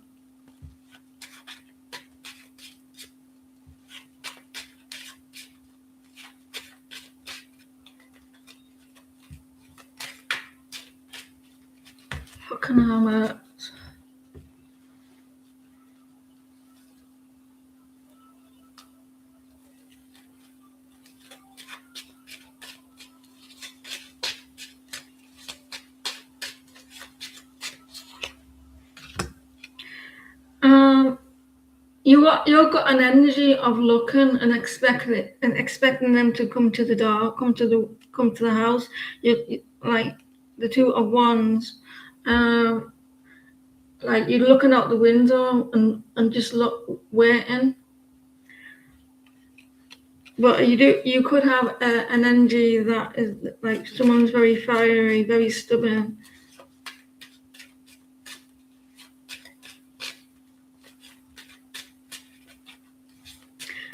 Fucking hell, man. you've got an energy of looking and expecting them to come to the door, come to the house. You like the Two of Wands, um, like you're looking out the window and just waiting. But you could have an energy that is like someone's very fiery, very stubborn.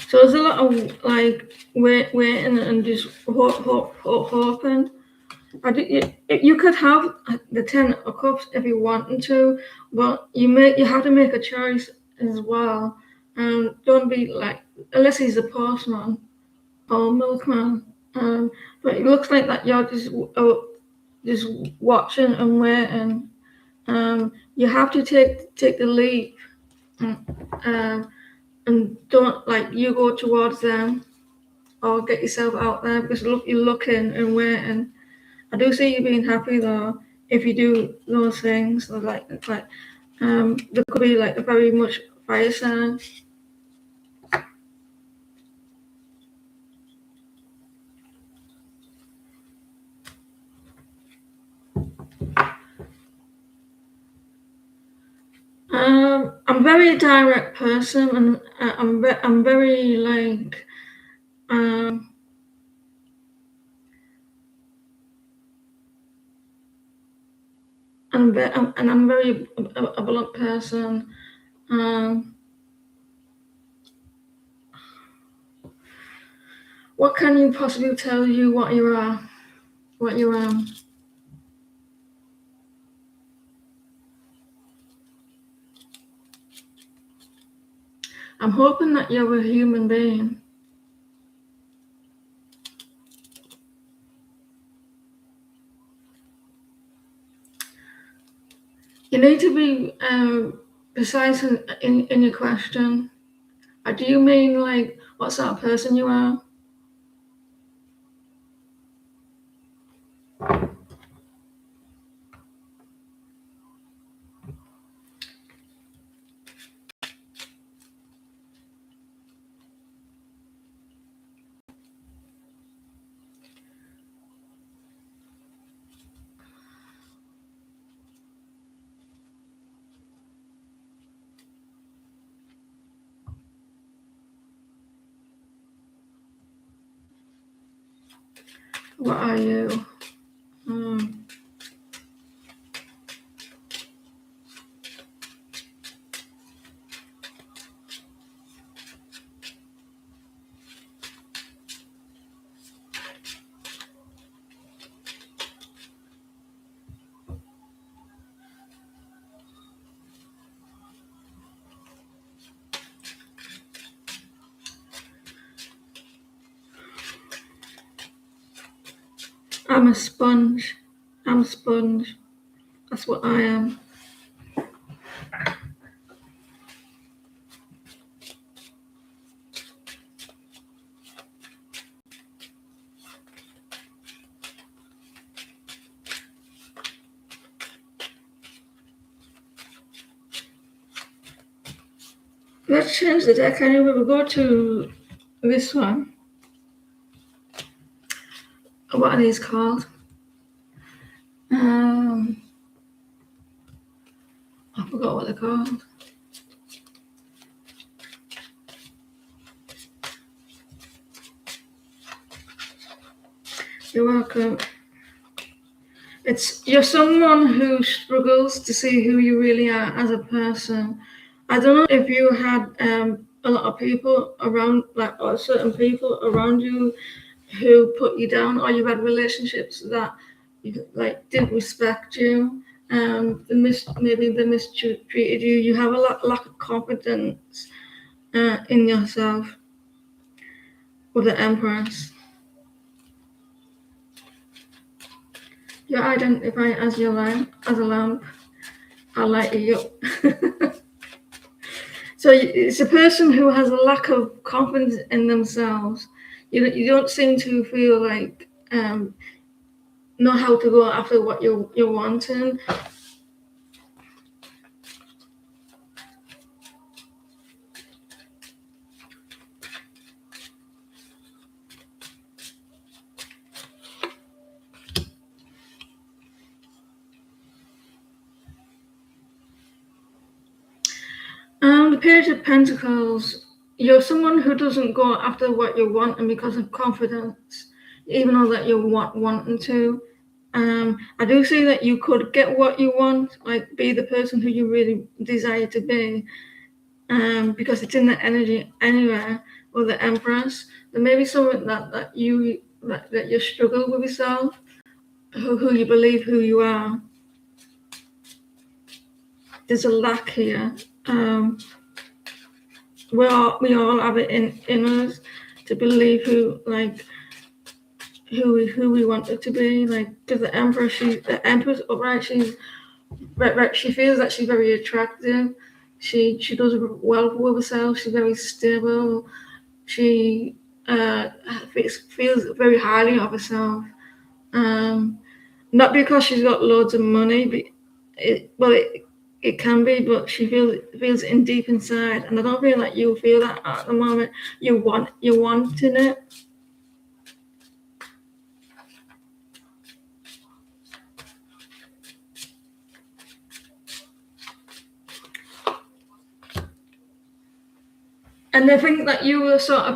So there's a lot of like waiting and just hoping. You could have the Ten of Cups if you wanted to, but you have to make a choice as well. Don't be like, unless he's a postman or milkman. But it looks like that you're just watching and waiting. You have to take the leap, and don't like you go towards them or get yourself out there, because you're looking and waiting. I do see you being happy though if you do those things. There could be like a very much fire sign. I'm a very direct person, and I'm very like I'm very a blunt person. What can you possibly tell you what you are? What you are? I'm hoping that you're a human being. You need to be precise in your question. Do you mean like what sort of person you are? What are you? I'm a sponge. I'm a sponge. That's what I am. Let's change the deck anyway. We'll go to this one. What are these called? I forgot what they're called. You're welcome. You're someone who struggles to see who you really are as a person. I don't know if you had a lot of people around, like, or certain people around you who put you down, or you had relationships that like didn't respect you. Maybe they mistreated you. You have a lack of confidence in yourself. With the Empress, you identify as your lamp, as a lamp. I'll light you up. So it's a person who has a lack of confidence in themselves. You don't seem to feel like know how to go after what you're wanting. Page of Pentacles, you're someone who doesn't go after what you want, and because of confidence, even though that you're wanting to. I do see that you could get what you want, like be the person who you really desire to be, because it's in the energy anyway, or the Empress. There may be something that you struggle with yourself, who you believe who you are. There's a lack here. We all have it in us to believe who we want it to be. Like, because the Empress upright, she feels that she's very attractive. She does well with herself. She's very stable. She feels very highly of herself. Not because she's got loads of money, but it can be, but she feels in deep inside, and I don't feel like you feel that at the moment. You're wanting it. And I think that you are sort of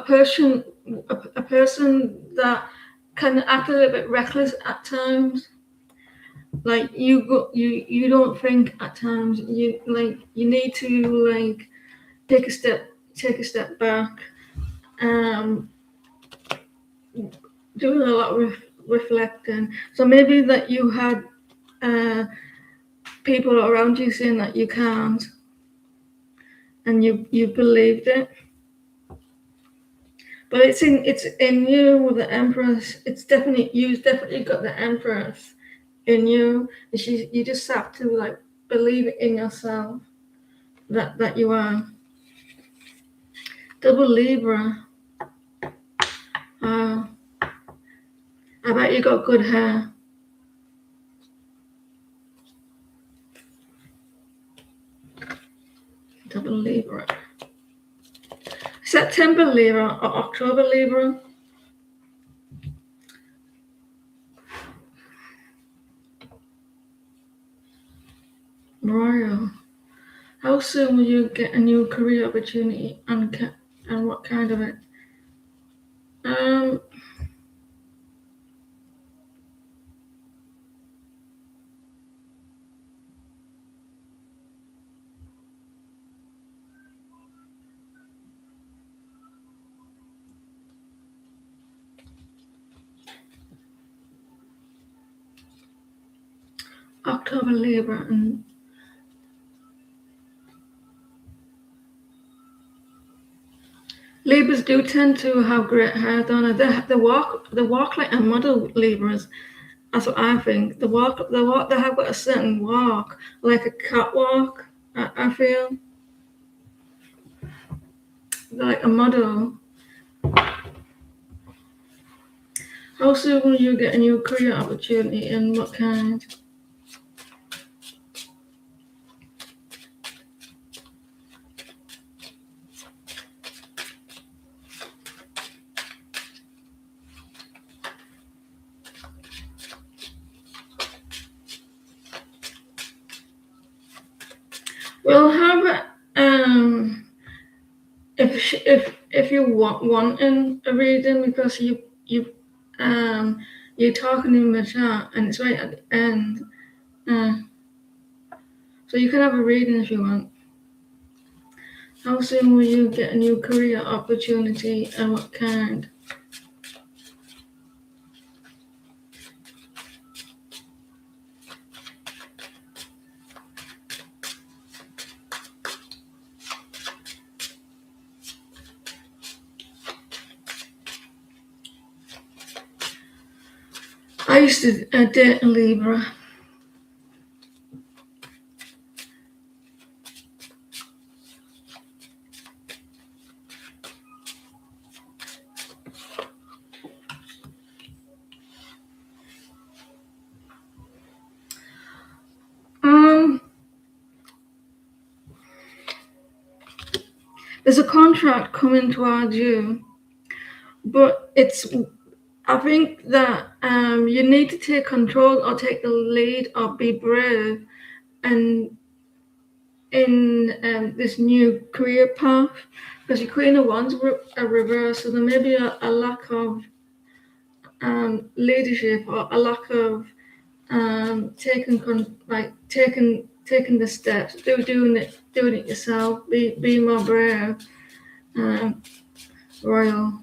a person that can act a little bit reckless at times. Like you don't think at times. You need to take a step back. Doing a lot of reflecting. So maybe that you had people around you saying that you can't, and you believed it. But it's in you with the Empress. You've definitely got the Empress in you. You just have to believe in yourself that you are. Double Libra. I bet you got good hair. Double Libra. September Libra or October Libra? Royal. How soon will you get a new career opportunity, and what kind of it? October Libra, and Libras do tend to have great hair, don't they? They walk like a model, Libras. That's what I think. They have got a certain walk, like a catwalk. I feel they're like a model. How soon will you get a new career opportunity, and what kind? We'll have if you wanting a reading, because you're talking in the chat and it's right at the end, so you can have a reading if you want. How soon will you get a new career opportunity, and what kind? I used to date a Libra. There's a contract coming towards you, but I think that you need to take control or take the lead or be brave, and in this new career path, because your Queen of Wands are reversed, so there may be a lack of leadership or a lack of taking the steps, doing it yourself, be more brave, royal.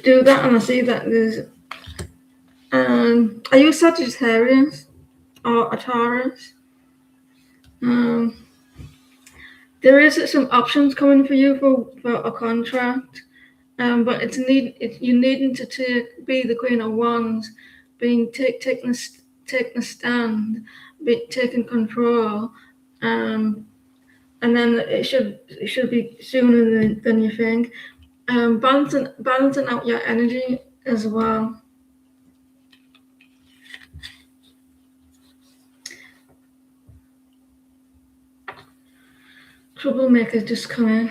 Do that, and I see that there's. Are you Sagittarius or a Taurus? There is some options coming for you for a contract, but you needing to be the Queen of Wands, taking a stand, taking control, and then it should be sooner than you think. Balancing out your energy as well. Troublemakers just come in.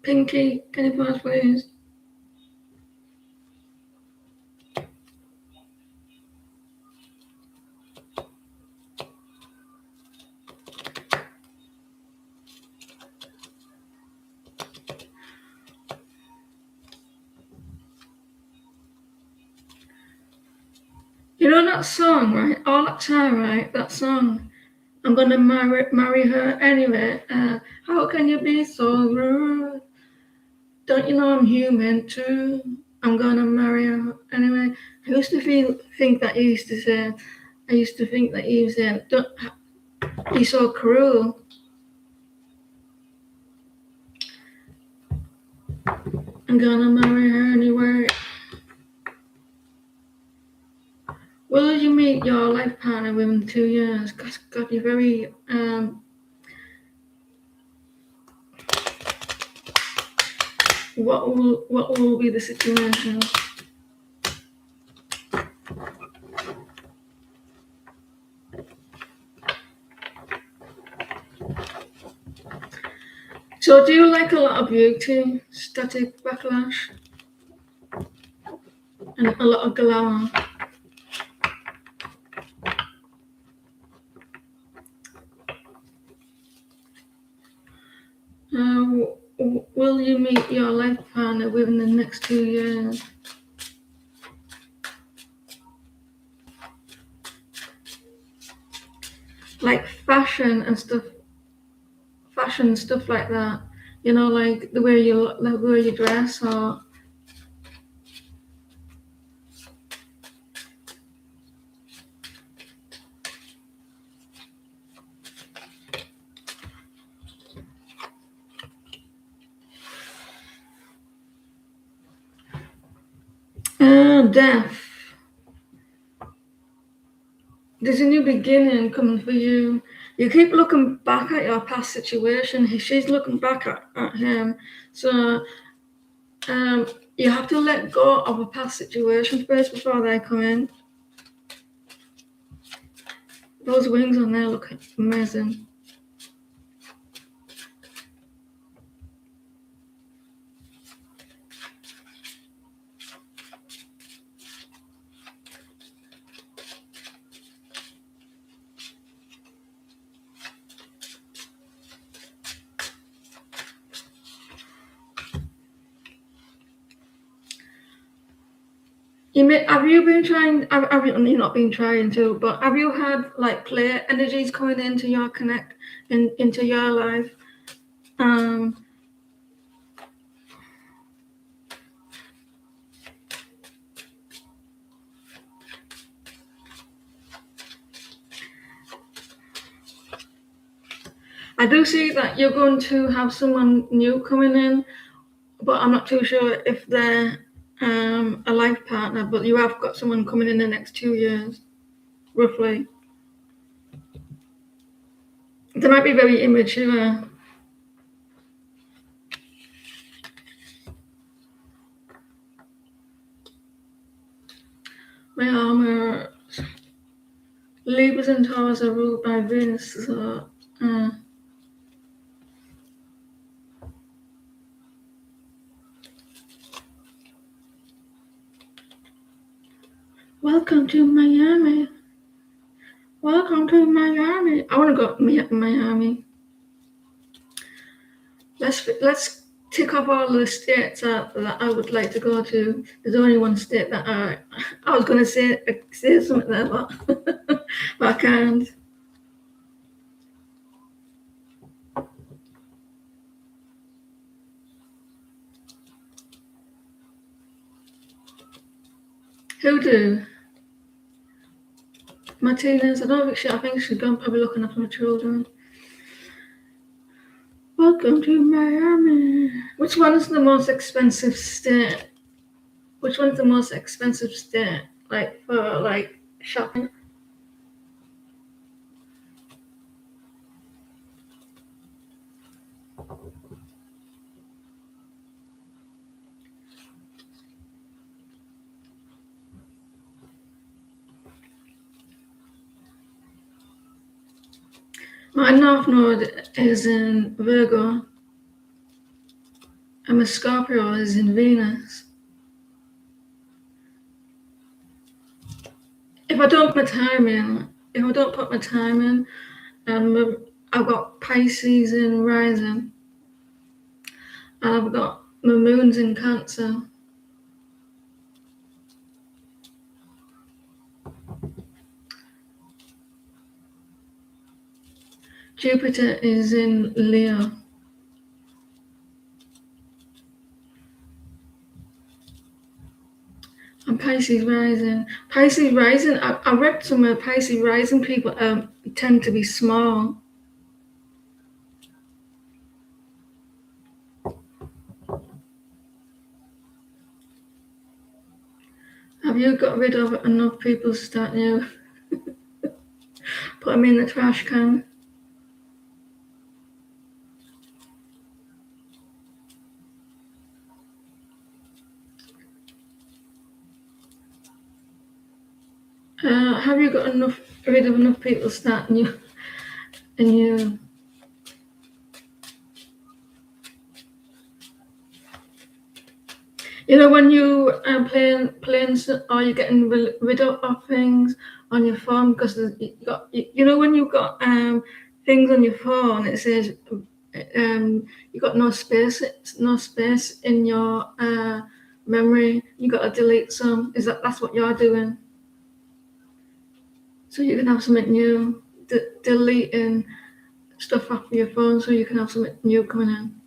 Pinky, can you pause, please? You know that song, right? All that time, right? That song. I'm gonna marry her anyway. How can you be so rude? Don't you know I'm human too? I'm gonna marry her anyway. I used to think that he used to say. I used to think that he was saying, he's so cruel. I'm gonna marry her anyway. Will you meet your life partner within 2 years? God, you're very what will be the situation? So do you like a lot of beauty, static backlash, and a lot of glamour? Will you meet your life partner within the next 2 years? Like fashion stuff like that. You know, like the way you dress, or death. There's a new beginning coming for you. You keep looking back at your past situation. She's looking back at him. So you have to let go of a past situation first before they come in. Those wings on there look amazing. Have you been trying? Have you not been trying to? But have you had like player energies coming into your into your life? I do see that you're going to have someone new coming in, but I'm not too sure if they're a life partner. But you have got someone coming in the next 2 years, roughly. They might be very immature. My armor. Libras and Taurus are ruled by Venus, so Welcome to Miami. Welcome to Miami. I want to go to Miami. Let's tick off all the states that I would like to go to. There's only one state that I was going to say something there, but I can't. Who do? Martinez. I think she's gone probably looking after her children. Welcome to Miami. Which one is the most expensive state? Which one's the most expensive state? Like for like shopping? My North Node is in Virgo, and my Scorpio is in Venus. If I don't put my time in, I've got Pisces in rising, and I've got my moon's in Cancer. Jupiter is in Leo. And Pisces rising. I read somewhere Pisces rising people tend to be small. Have you got rid of enough people starting you? Put them in the trash can. Have you got rid of enough people starting you? And you know when you are playing, or you're getting rid of things on your phone because you know when you've got things on your phone, it says you got no space in your memory. You got to delete some. That's what you're doing? So you can have something new, deleting stuff off your phone, so you can have something new coming in.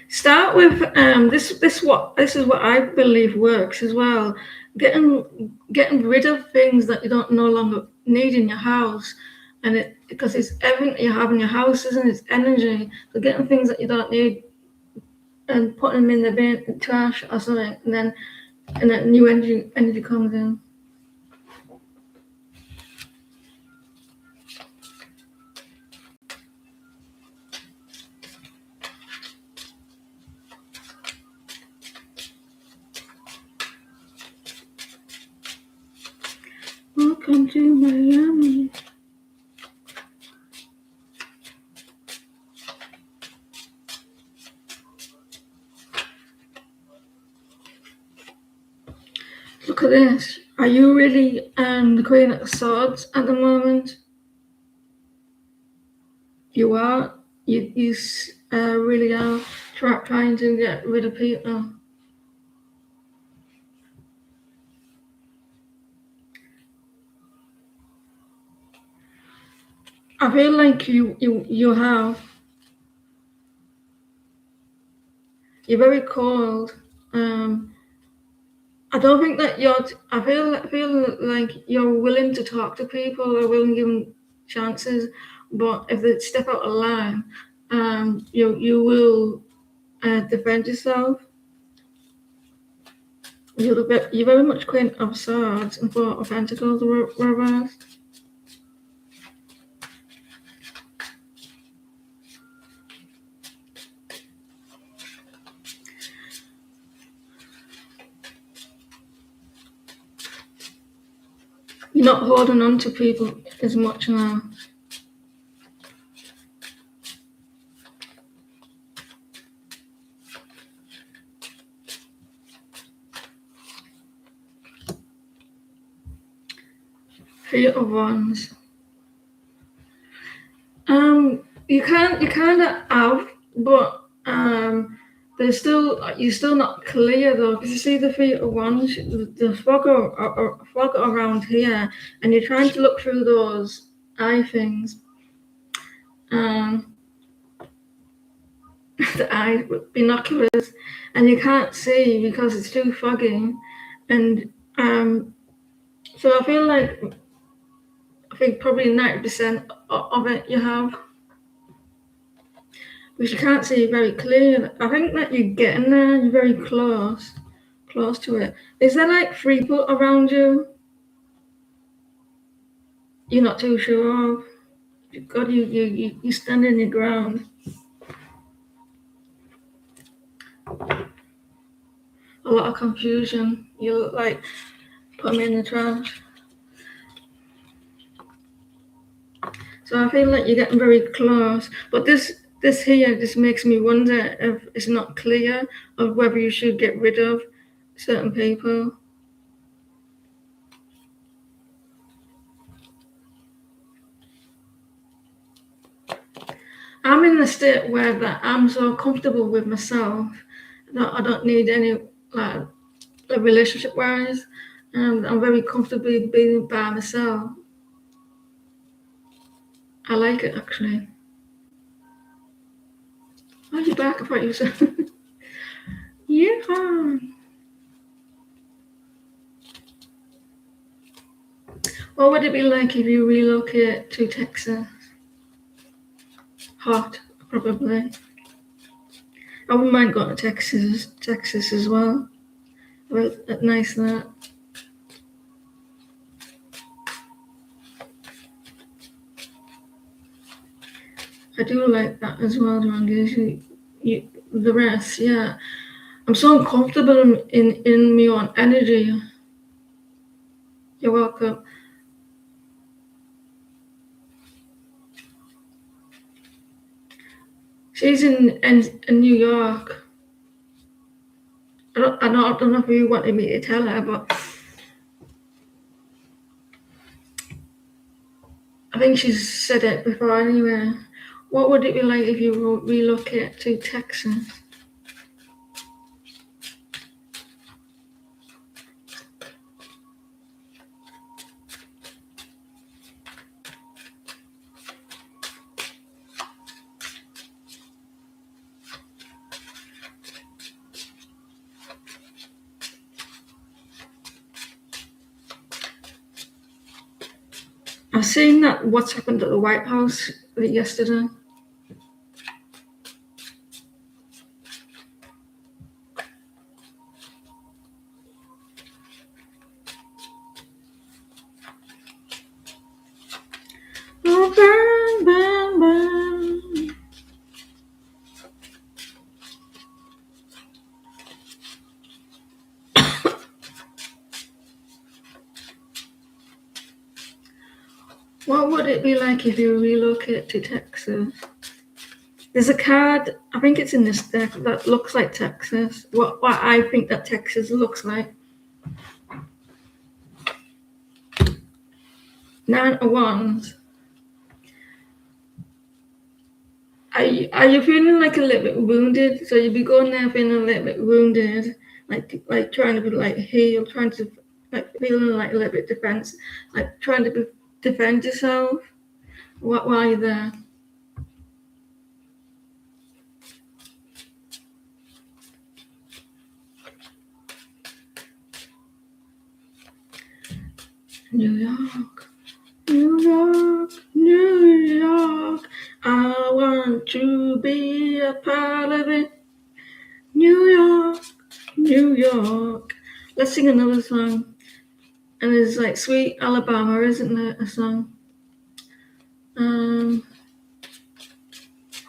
Start with this is what I believe works as well. Getting rid of things that you don't no longer need in your house, and because it's everything that you have in your house, isn't it? It's energy. So getting things that you don't need and putting them in the bin, trash or something, and then new energy comes in. Welcome to Miami. Look at this. Are you really the Queen of Swords at the moment? You are. You really are trying to get rid of people. I feel like you have. You're very cold. I don't think that I feel like you're willing to talk to people or willing to give them chances, but if they step out of line, you will defend yourself. You're very much Queen of Swords and Four of Pentacles reversed. You're not holding on to people as much now. Theatre ones. You kind of have, but there's still you're still not clear though, because you see the theatre ones, the fog around here, and you're trying to look through those eye things, the eye binoculars, and you can't see because it's too foggy, and so I feel like I think probably 90% of it you have. Because you can't see very clear. I think that you're getting there, you're very close to it. Is there like 3 foot around you? You're not too sure of? God, you stand in your ground. A lot of confusion. You look like put me in the trash. So I feel like you're getting very close. But this here just makes me wonder if it's not clear of whether you should get rid of certain people. I'm in the state where that I'm so comfortable with myself that I don't need any like relationship wise. I'm very comfortable being by myself. I like it actually. Oh, you're back. I thought you said yeah. What would it be like if you relocate to Texas? Hot, probably. I wouldn't mind going to Texas as well. But nice that. I do like that as well, Randy. The rest, yeah. I'm so uncomfortable in my own energy. You're welcome. She's in New York. I don't know if you wanted me to tell her, but I think she's said it before anyway. What would it be like if you relocate to Texas? I've seen that what's happened at the White House yesterday. Oh, burn, burn, burn. What would it be like if you relocate to Texas? There's a card, I think it's in this deck, that looks like Texas. What I think that Texas looks like. 9 of Wands. Are you feeling like a little bit wounded? So you'll be going there feeling a little bit wounded, like trying to be like heal, trying to like feeling like a little bit defense, like trying to defend yourself while you're there. New York, New York, New York. I want to be a part of it. New York, New York. Let's sing another song. And it's like Sweet Alabama, isn't it? A song.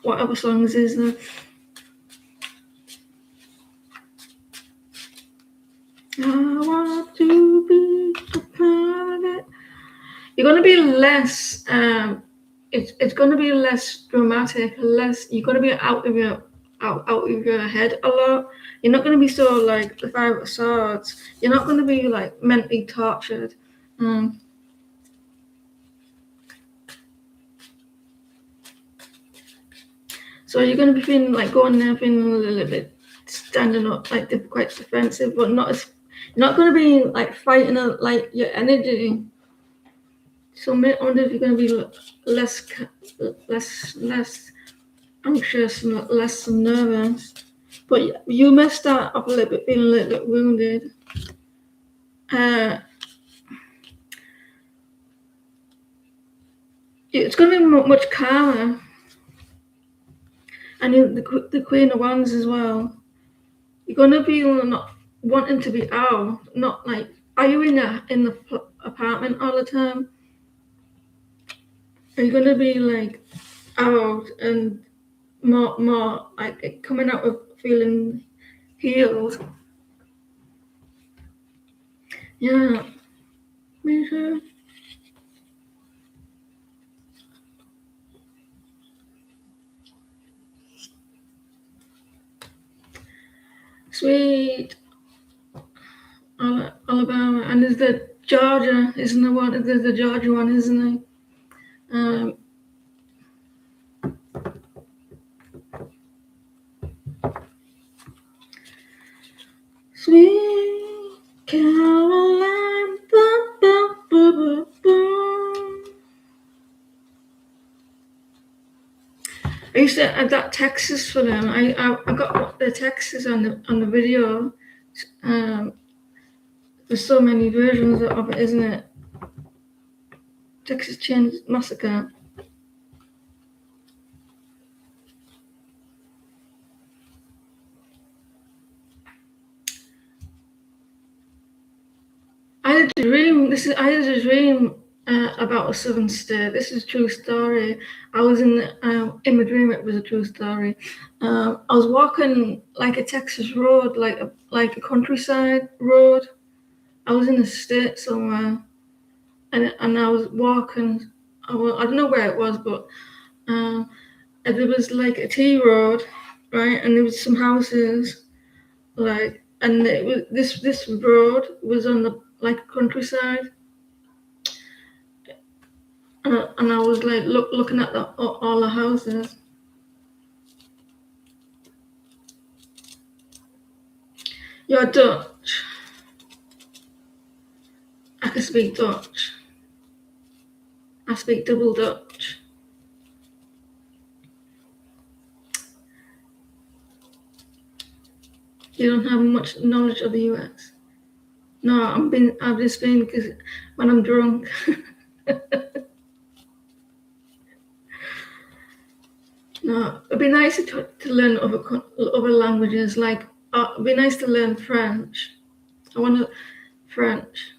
What other songs is there? I want to be a part of it. you're going to be less. It's going to be less dramatic. Less. You're going to be out of your head a lot. You're not going to be so like the Five of Swords. You're not going to be like mentally tortured. So you're going to be feeling like going there, feeling a little bit standing up, like quite defensive, but not as. You're not going to be like fighting like your energy. So I wonder if you're going to be less anxious and less nervous. But you may start up a little bit, feeling a little bit wounded. It's going to be much calmer. And the Queen of Wands as well. You're going to be not wanting to be out, not like, are you in the apartment all the time? Are you going to be like out and more like coming out of feeling healed? Yeah, me too. Sweet Alabama, and there's the Georgia, isn't there one? There's the Georgia one, isn't there? Sweet Caroline, I used to add that Texas for them. I got the Texas on the video. There's so many versions of it, isn't it? Texas Chain Massacre. I had a dream. About a southern state. This is a true story. I was in my dream. It was a true story. I was walking like a Texas road, like a countryside road. I was in the state somewhere, and I was walking. I don't know where it was, but there was like a T road, right? And there was some houses, like, and it was this road was on the like countryside. And I was like looking at all the houses. You're Dutch. I can speak Dutch. I speak double Dutch. You don't have much knowledge of the US. No, I've just been because when I'm drunk. No, it'd be nice to learn other languages. Like it'd be nice to learn French. I want to French.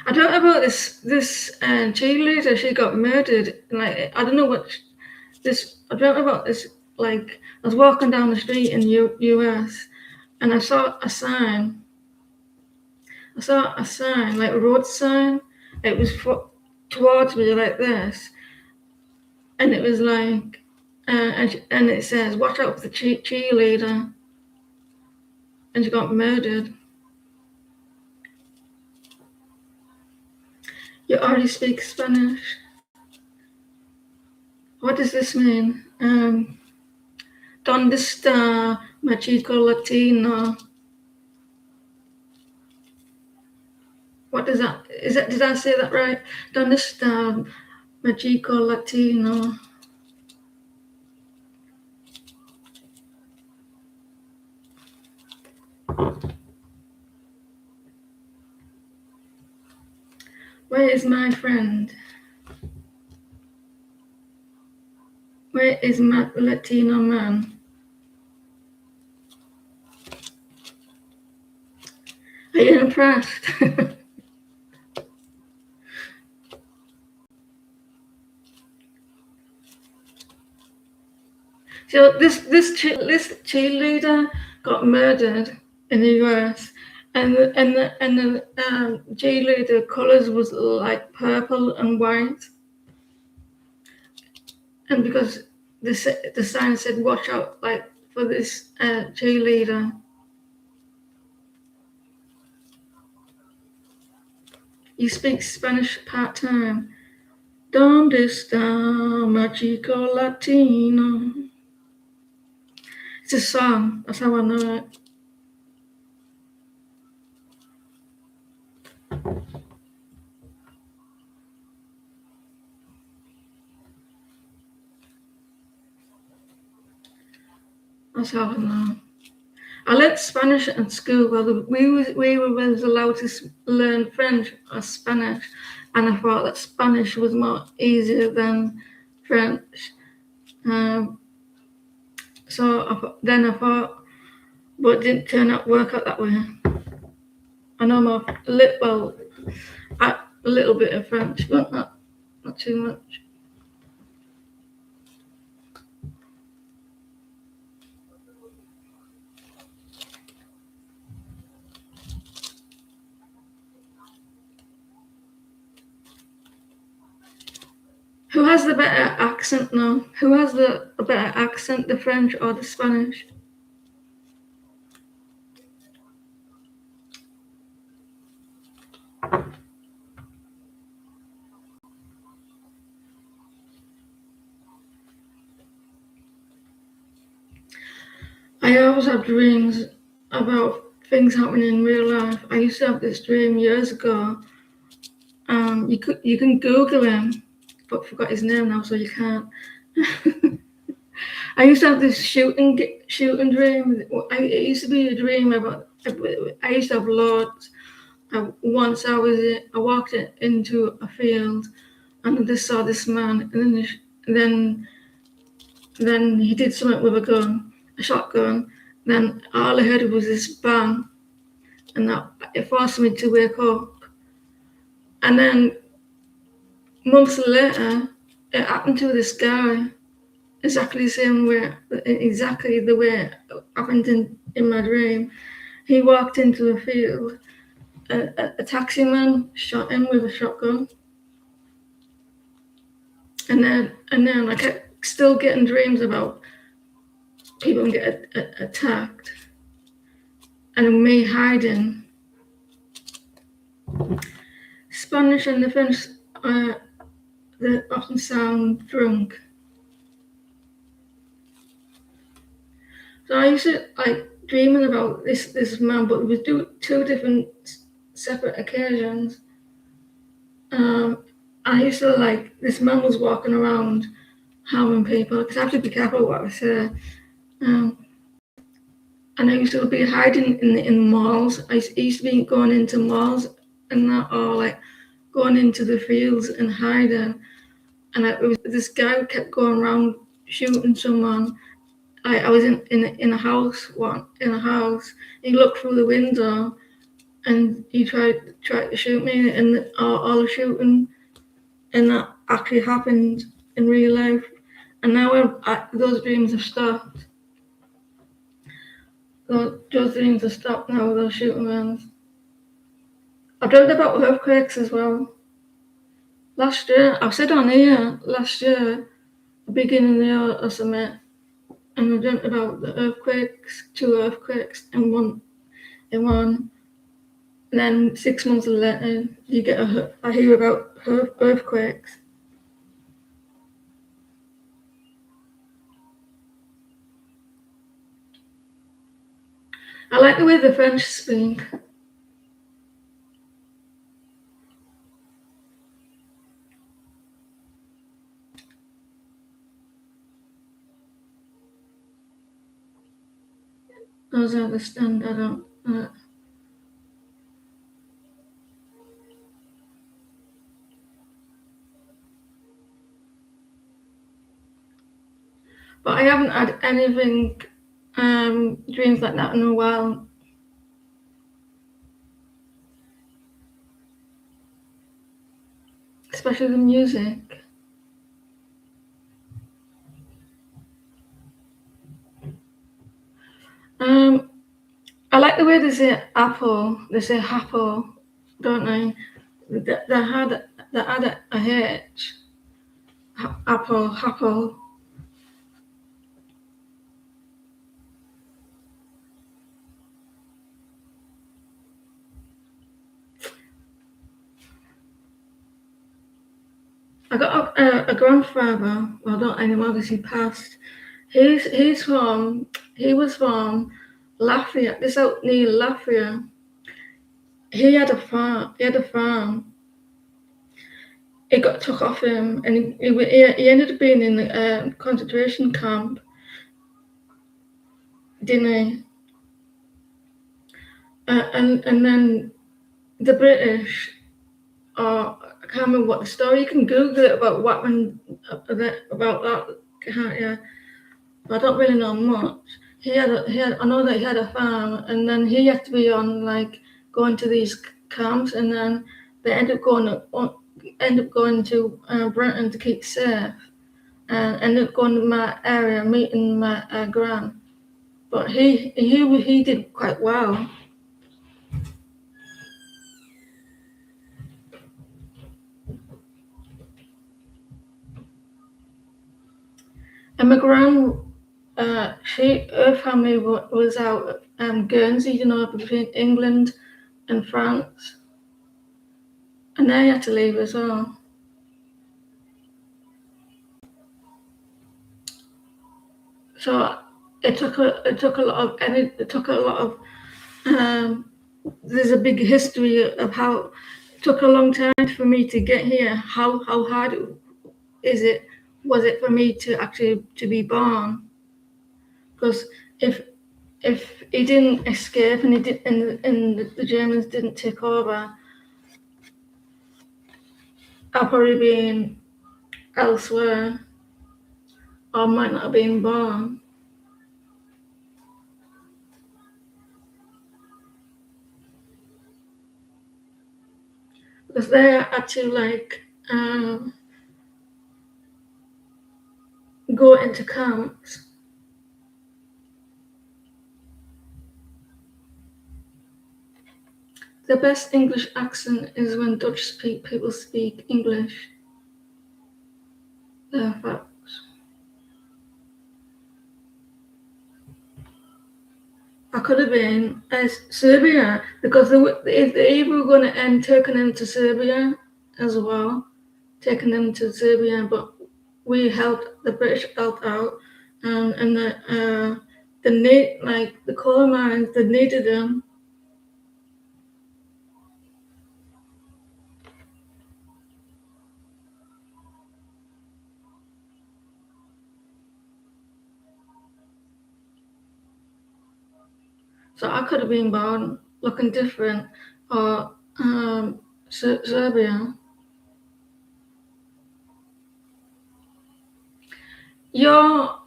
I don't know about this cheerleader. She got murdered. Like I don't know what this. I don't know about this. Like I was walking down the street in US, and I saw a sign. Like a road sign. It was towards me like this, and it was like, and it says, "Watch out for the cheerleader," and she got murdered. You already speak Spanish. What does this mean? ¿Dónde está mi chico latino? What does that? Did I say that right? ¿Dónde está mi chico latino? Where is my friend? Where is my Latino man? Are you impressed? So this cheerleader got murdered in the US, and the jailer, the colors was like purple and white, and because the sign said watch out like for this cheerleader. He speaks Spanish part-time. Donde está my chico latino? It's a song, that's how I know it. That's how I know. I learned Spanish at school. Well, we were allowed to learn French or Spanish, and I thought that Spanish was more easier than French. So then I thought, but it didn't turn out work out that way. I know more, a little bit of French, but not too much. Who has the better accent now? Who has the better accent, the French or the Spanish? I always have dreams about things happening in real life. I used to have this dream years ago. You can Google him, but I forgot his name now, so you can't. I used to have this shooting dream. It used to be a dream about. I used to have loads. Once I walked into a field, and I just saw this man, and then he did something with a shotgun. Then all I heard was this bang, and it forced me to wake up. And then months later, it happened to this guy, exactly the same way, exactly the way it happened in my dream. He walked into the field. A taxi man shot him with a shotgun, and then I kept still getting dreams about people get attacked, and me hiding. Spanish and the French, they often sound drunk. So I used to like dreaming about this man, but we do two different separate occasions. I used to like this man was walking around harming people because I have to be careful what I say. Um, and I used to be hiding in malls. I used to be going into malls and that, or like going into the fields and hiding. And this guy kept going around shooting someone. I was in a house. In a house. He looked through the window and he tried to shoot me, and all the shooting, and that actually happened in real life. And now those dreams have stopped. Those dreams have stopped now with those shooting ones. I dreamt about earthquakes as well. Last year, I said on here, the beginning of the year or something, and I dreamt about the earthquakes, two earthquakes in one. And then 6 months later, I hear about earthquakes. I like the way the French speak. Those I understand. I don't. But I haven't had anything, dreams like that in a while. Especially the music. Um, I like the way way they say apple, they say apple, don't they? They had a H. Apple, apple. I got a grandfather. Well, not anymore because he passed. He was from Lafayette. This out near Lafayette. He had a farm. He had a farm. It got took off him, and he ended up being in a concentration camp, didn't he? And then the British, or I can't remember what the story. You can Google it about what happened about that, can't you? But I don't really know much. I know that he had a farm, and then he had to be on like going to these camps, and then they end up going to Britain to keep safe, and ended up going to my area, meeting my gran. But he did quite well. And my gran, her family was out Guernsey, between England and France, and they had to leave as well. So it took a lot of energy. It took a lot of. There's a big history of how it took a long time for me to get here. How hard was it for me to actually to be born? Because if he didn't escape and the Germans didn't take over, I'd probably been elsewhere or might not have been born. Because they had to go into camps. The best English accent is when Dutch people speak English. They're facts. I could have been as Serbia because if they were going to end taking them to Serbia as well, taking them to Serbia, but the British helped out, and the coal mines, they needed them. So I could have been born looking different, or Serbia. Your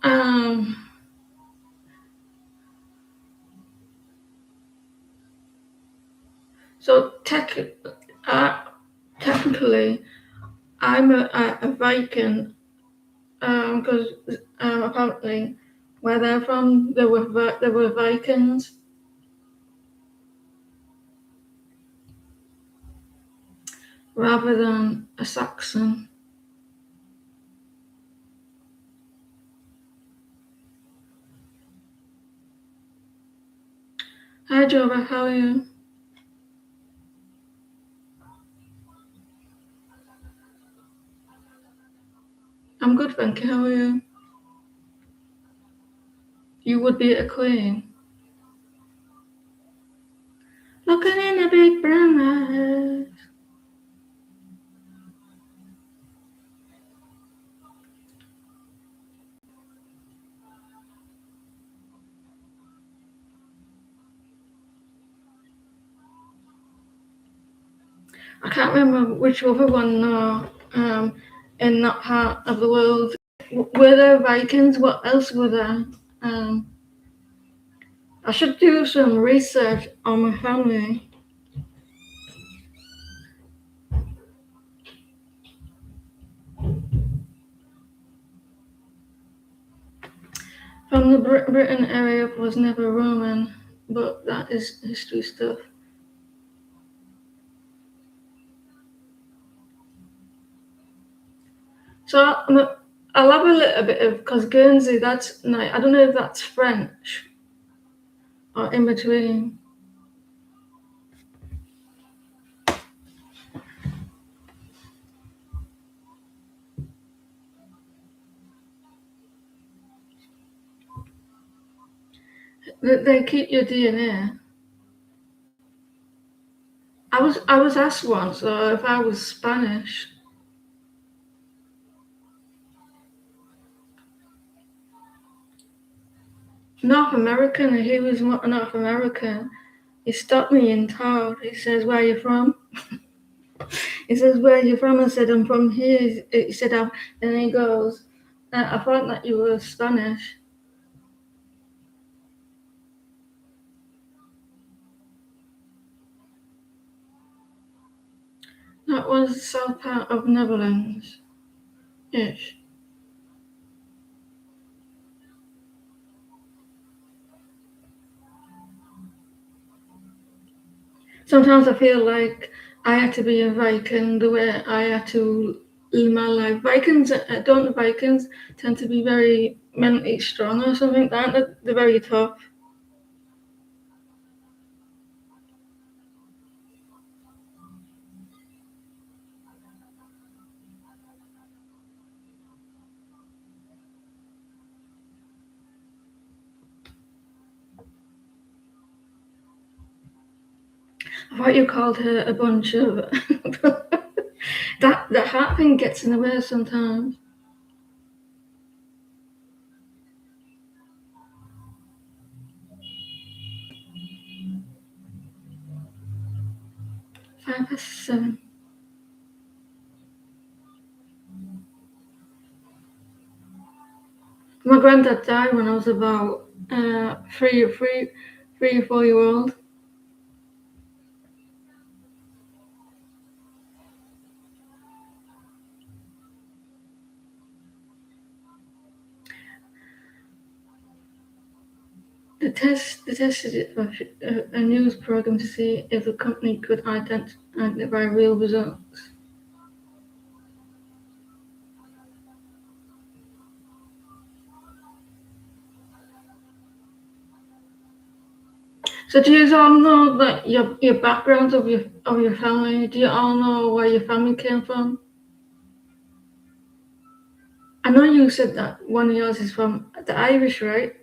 so technically, I'm a Viking because apparently where they're from, there were Vikings. Rather than a Saxon. Hi Jova, how are you? I'm good, thank you. How are you? You would be a queen. Looking in the big brown eyes. I can't remember which other one in that part of the world. Were there Vikings? What else were there? I should do some research on my family. From the Britain area was never Roman. but that is history stuff. So I'll have a little bit of, because Guernsey, that's no, I don't know if that's French or in between. They keep your DNA. I was asked once if I was Spanish. North American, he was North American. He stopped me in town. He says, "Where are you from?" He says, "Where are you from?" I said, "I'm from here." He said, and he goes, "I thought that you were Spanish." That was the south part of Netherlands, ish. Sometimes I feel like I had to be a Viking the way I had to live my life. Don't the Vikings tend to be very mentally strong or something? Aren't they? They're very tough. I thought you called her a bunch of. that heart thing gets in the way sometimes. 5 or 7. My granddad died when I was about 3 or 4 year old. The test is a news program to see if the company could identify real results. So do you all know that your backgrounds of your family? Do you all know where your family came from? I know you said that one of yours is from the Irish, right?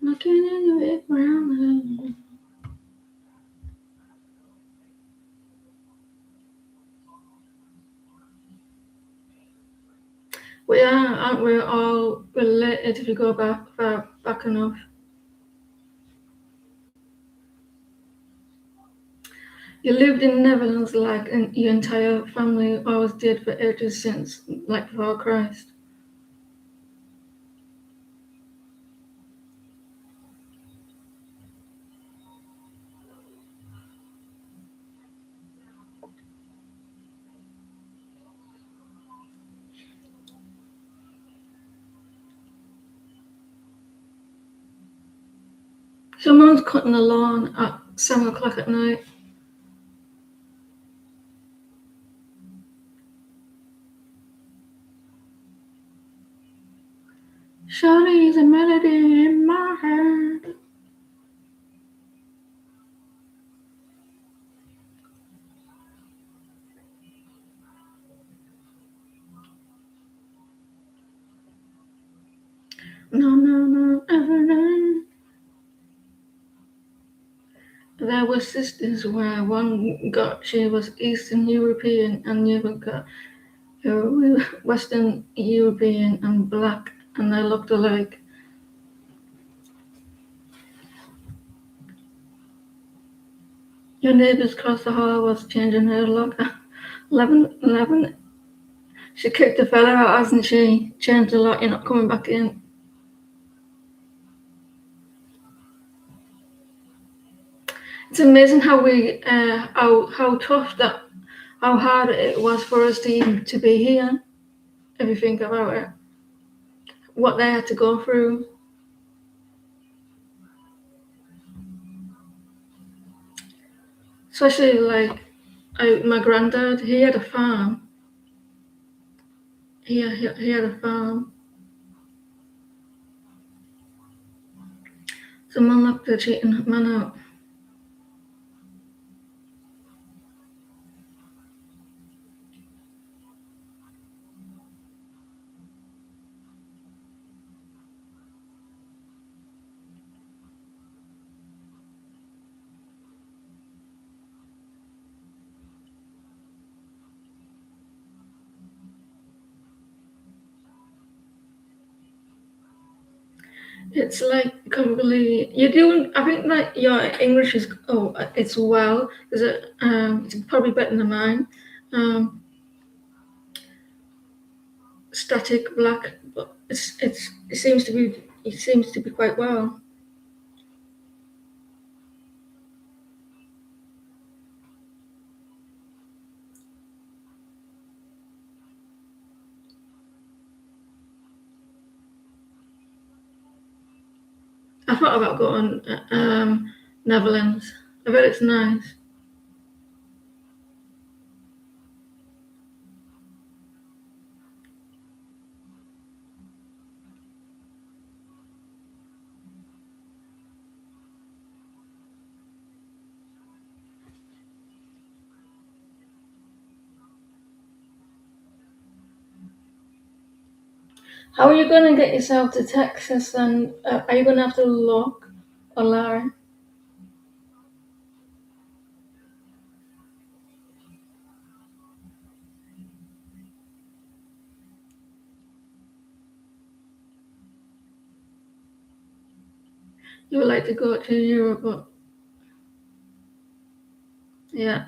Looking in the background. We are, aren't we all related if you go back enough? You lived in Netherlands like your entire family always did for ages since, like before Christ. Someone's cutting the lawn at 7 o'clock at night. Shawty's a melody in my head. No, everything. There were sisters where she was Eastern European and the other got Western European and black. and they looked alike. Your neighbours across the hall was changing her lock. 11. She kicked the fella out, hasn't she? Changed the lock, you're not coming back in. It's amazing how how tough that, how hard it was for us to even to be here. If you think about it, what they had to go through. Especially like my granddad, he had a farm. He had a farm. Someone locked the cheating man out. It's like I can't believe you're doing. I think that your English is it's well. Is it? It's probably better than mine. Um, Static black, but it seems to be quite well. I thought about going Netherlands. I bet it's nice. How are you going to get yourself to Texas? And are you going to have to look or lie? You would like to go to Europe, but yeah.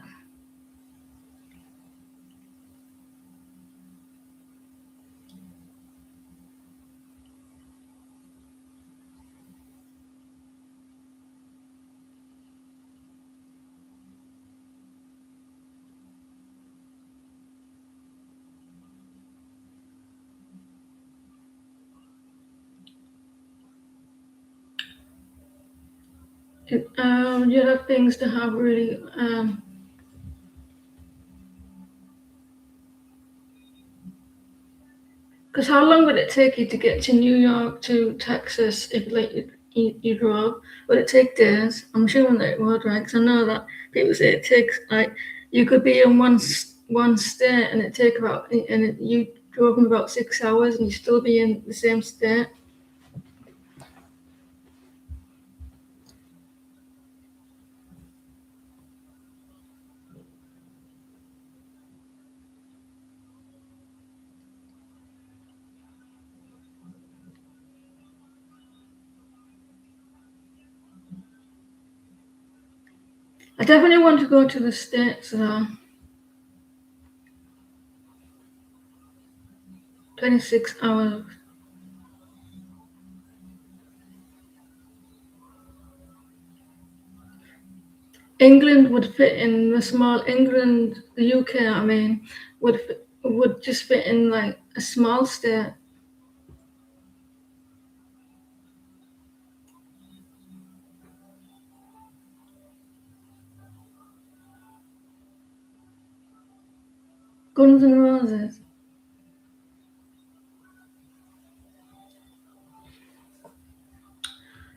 You have things to have really. Because how long would it take you to get to New York to Texas if like you drove? Would it take days? I'm assuming that it would, right? Because I know that people say it takes like you could be in one state and it take about you drove in about 6 hours and you still be in the same state. I definitely want to go to the States though. 26 hours. England would fit in the small England, the UK. I mean, would just fit in like a small state. Guns N' Roses.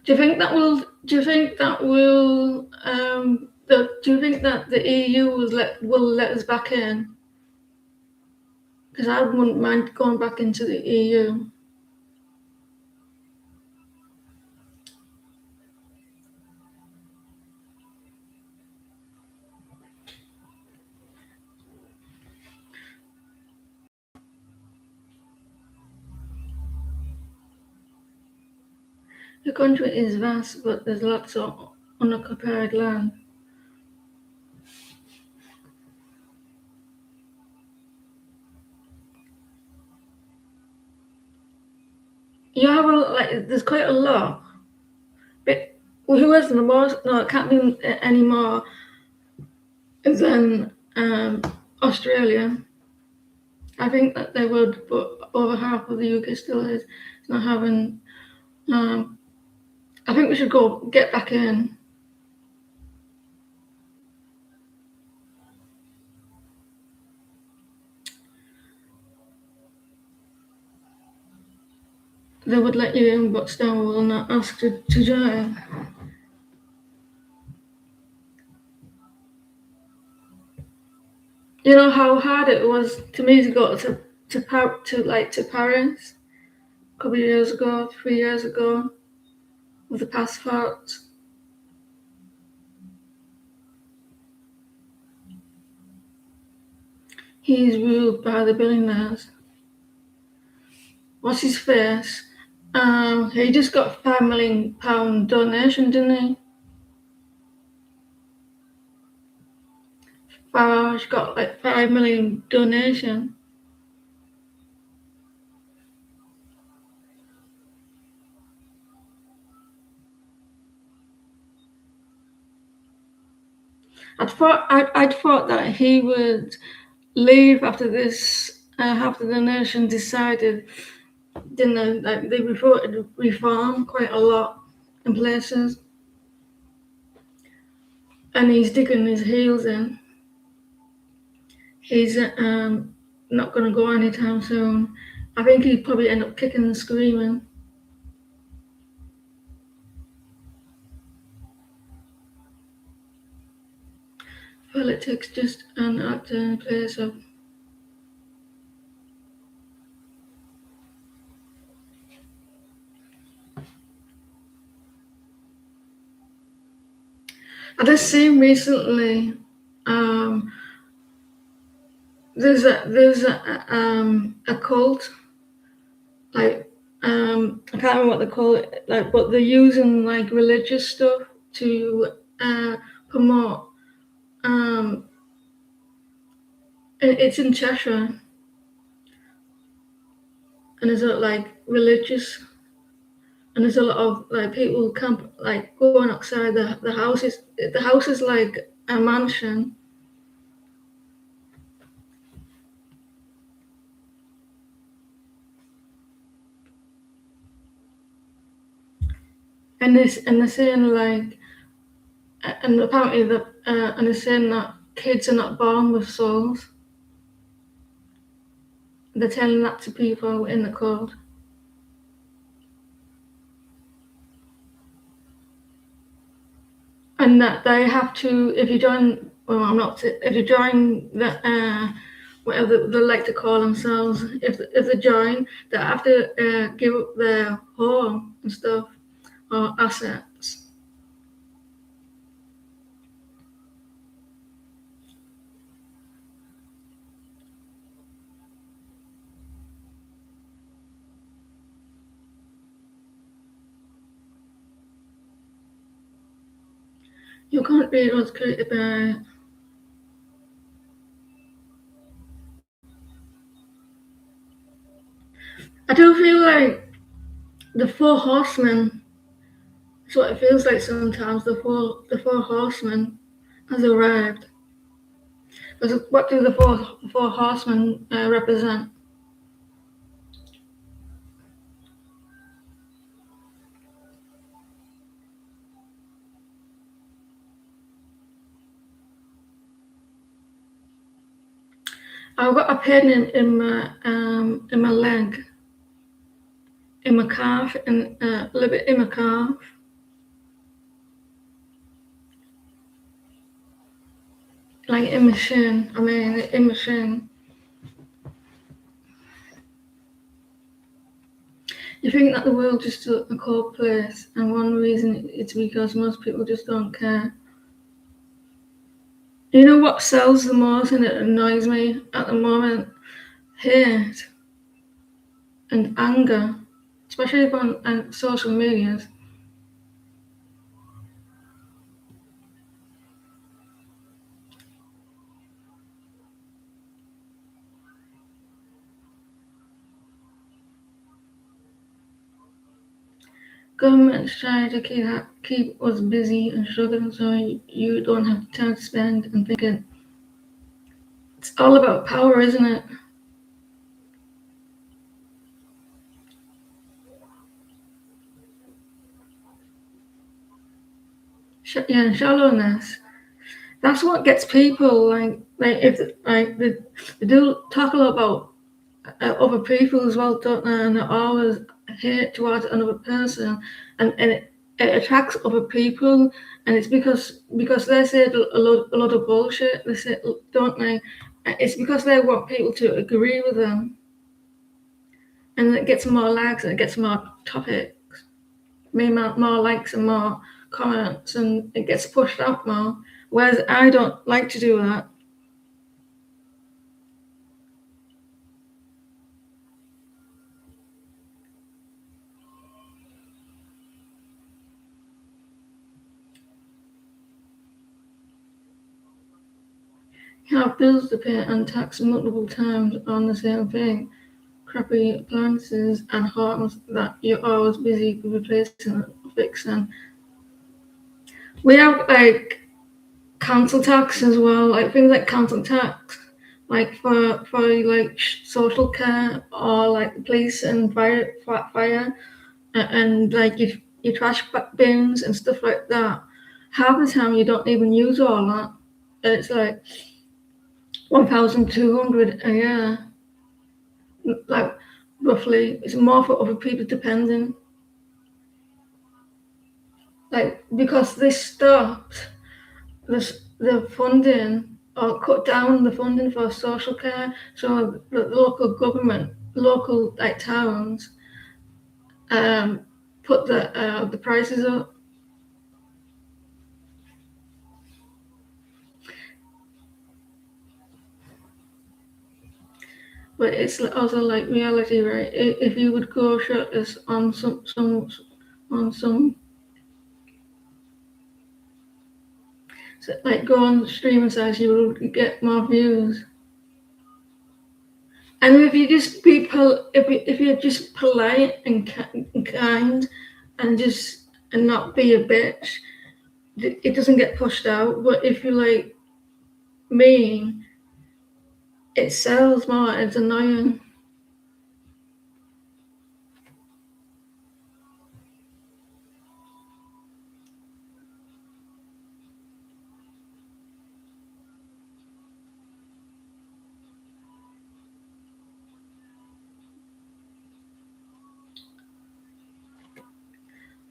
Do you think that will? Do you think that will? Do you think that the EU will let us back in? Because I wouldn't mind going back into the EU. The country is vast, but there's lots of unoccupied land. You have there's quite a lot, but who has the most? No, it can't be any more than Australia. I think that they would, but over half of the UK still is not having. Um, I think we should get back in. They would let you in, but still will not ask to join. You know how hard it was to me to go to Paris a couple of years ago, 3 years ago, with the passport. He's ruled by the billionaires. What's his face? He just got £5 million donation, didn't he? Farage got like 5 million donation. I'd thought that he would leave after this, after the nation decided, didn't they? Like they reported reform quite a lot in places, and he's digging his heels in. He's not going to go anytime soon. I think he'd probably end up kicking and screaming. Politics just an actor in place of. I just seen recently. There's a cult, like I can't remember what they call it, like, but they're using like religious stuff to promote. It's in Cheshire, and there's a like religious, and there's a lot of like people camp, like going outside the houses. The house is like a mansion. And they're saying like, and apparently and they're saying that kids are not born with souls. They're telling that to people in the cult. And that they have to, if you join, well, I'm not, if you join the, whatever they like to call themselves, if they join, they have to give up their home and stuff, or assets. Your country was created by. I do feel like the Four Horsemen. That's what it feels like sometimes. The four horsemen has arrived. Because what do the four horsemen represent? I've got a pain in my leg, in my calf, and a little bit in my calf. Like in my shin. I mean, in my shin. You think that the world just a cold place, and one reason it's because most people just don't care. You know what sells the most, and it annoys me at the moment? Hate and anger, especially on social medias. government's trying to keep us busy and struggling so you don't have time to spend and thinking. It's all about power, isn't it? Yeah, shallowness. That's what gets people if they do talk a lot about other people as well, don't they? And they always hate towards another person, and it attracts other people, and it's because they say a lot of bullshit. They say, don't they? It's because they want people to agree with them, and it gets more likes and it gets more topics, more likes and more comments, and it gets pushed out more. Whereas I don't like to do that. You have bills to pay and tax multiple times on the same thing. Crappy appliances and homes that you're always busy replacing and fixing. We have council tax as well, like things like council tax, like for like social care or like police and fire and like your trash bins and stuff like that. Half the time you don't even use all that. It's like 1,200 a year, like roughly. It's more for other people depending. Like because they stopped the funding or cut down the funding for social care, so the local government, local like towns, um, put the prices up. But it's also like reality, right? If you would go shirtless on on some like go on streaming sites, you would get more views. And if you just if you're just polite and kind, and just and not be a bitch, it doesn't get pushed out. But if you like mean, it sells more. It's annoying.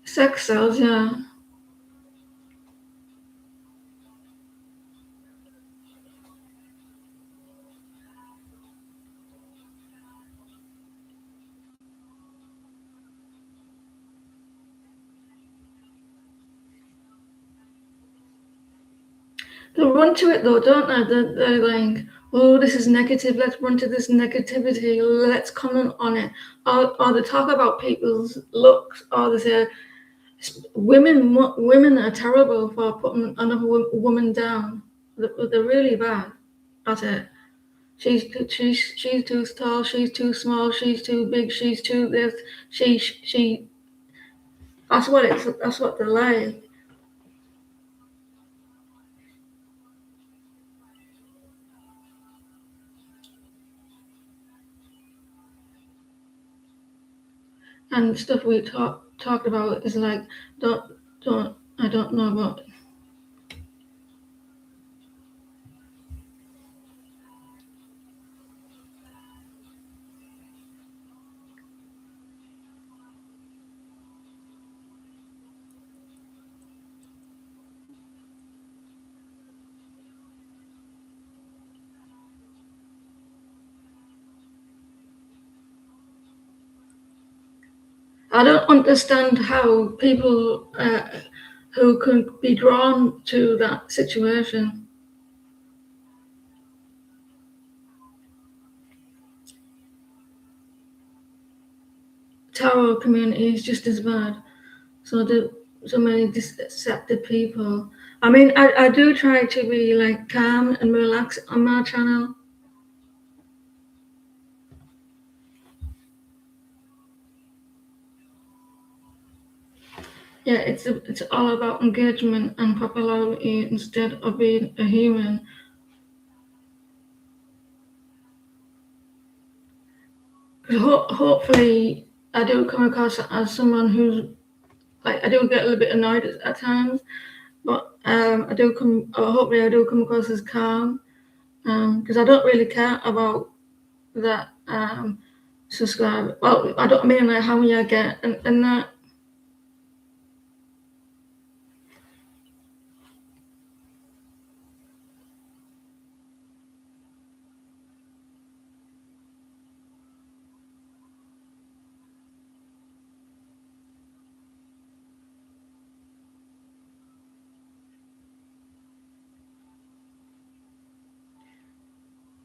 Sex sells, yeah. They run to it though, don't they? They're like, oh, this is negative. Let's run to this negativity. Let's comment on it. Or they talk about people's looks, or they say women are terrible for putting another woman down. They're really bad at it. She's too tall. She's too small. She's too big. She's too this. She. That's what it's. That's what they're like. And stuff we talked about is like don't I don't know what. I don't understand how people who can be drawn to that situation. Tarot community is just as bad. So do so many deceptive people. I mean, I do try to be like calm and relaxed on my channel. Yeah, it's all about engagement and popularity instead of being a human. Hopefully, I do come across as someone who's like I do get a little bit annoyed at times, but hopefully I do come across as calm, because I don't really care about that subscribe. Well, I don't mean like how many I get and that.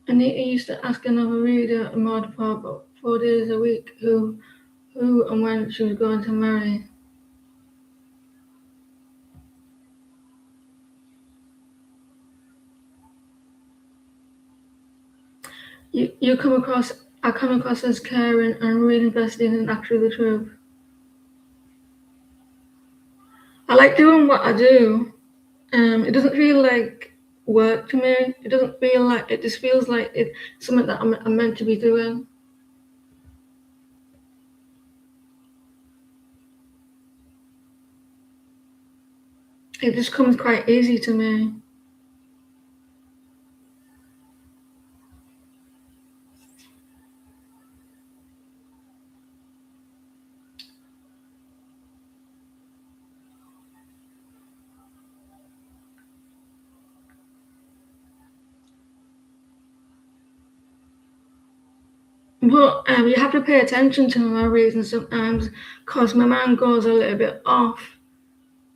And he used to ask another reader a mod for about 4 days a week who and when she was going to marry. You come across I come across as caring and really invested in actually the truth. I like doing what I do. It doesn't feel like work to me. It doesn't feel like it just feels like it's something that I'm meant to be doing. It just comes quite easy to me. But you have to pay attention to my reasons sometimes, because my mind goes a little bit off.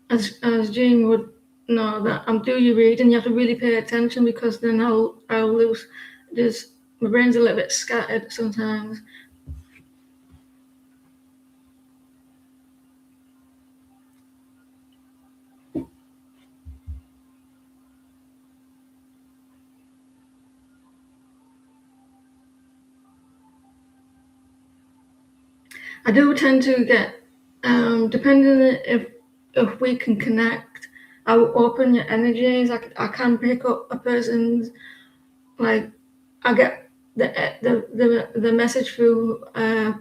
As Jean would know that do you read, and you have to really pay attention, because then I'll lose. Just my brain's a little bit scattered sometimes. I do tend to get, depending if we can connect, I will open your energies. I can pick up a person's, like, I get the message through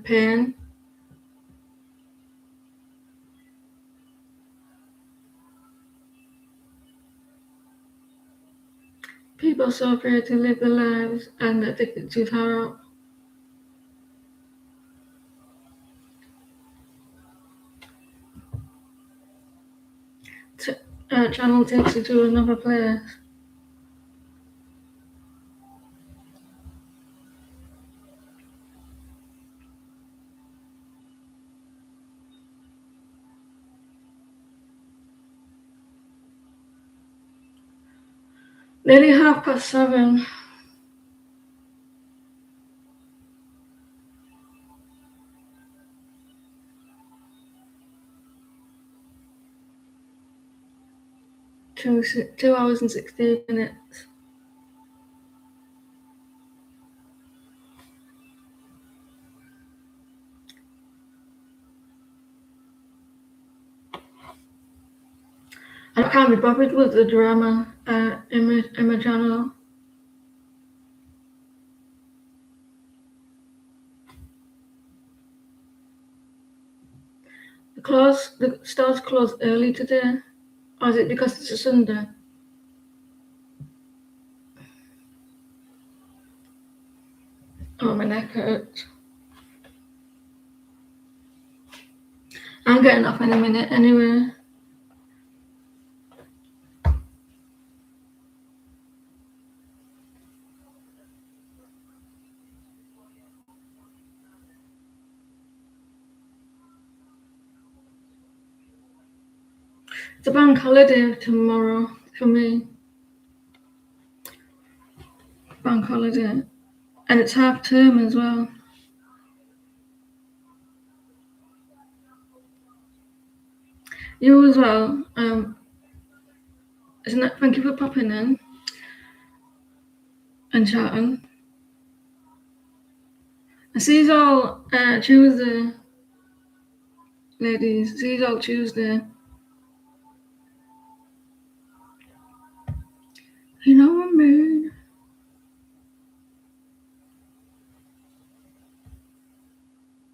pain. People are so afraid to live their lives and addicted to tarot. Channel takes you to another place. Nearly 7:30. 2 hours and 16 minutes. I can't be bothered with the drama in my channel. The stores closed early today, or is it because it's a Sunday? Oh, my neck hurts. I'm getting off in a minute anyway. It's a bank holiday tomorrow for me. Bank holiday. And it's half term as well. You as well. Isn't it? Thank you for popping in and chatting. I see you all Tuesday, ladies. See you all Tuesday. you know.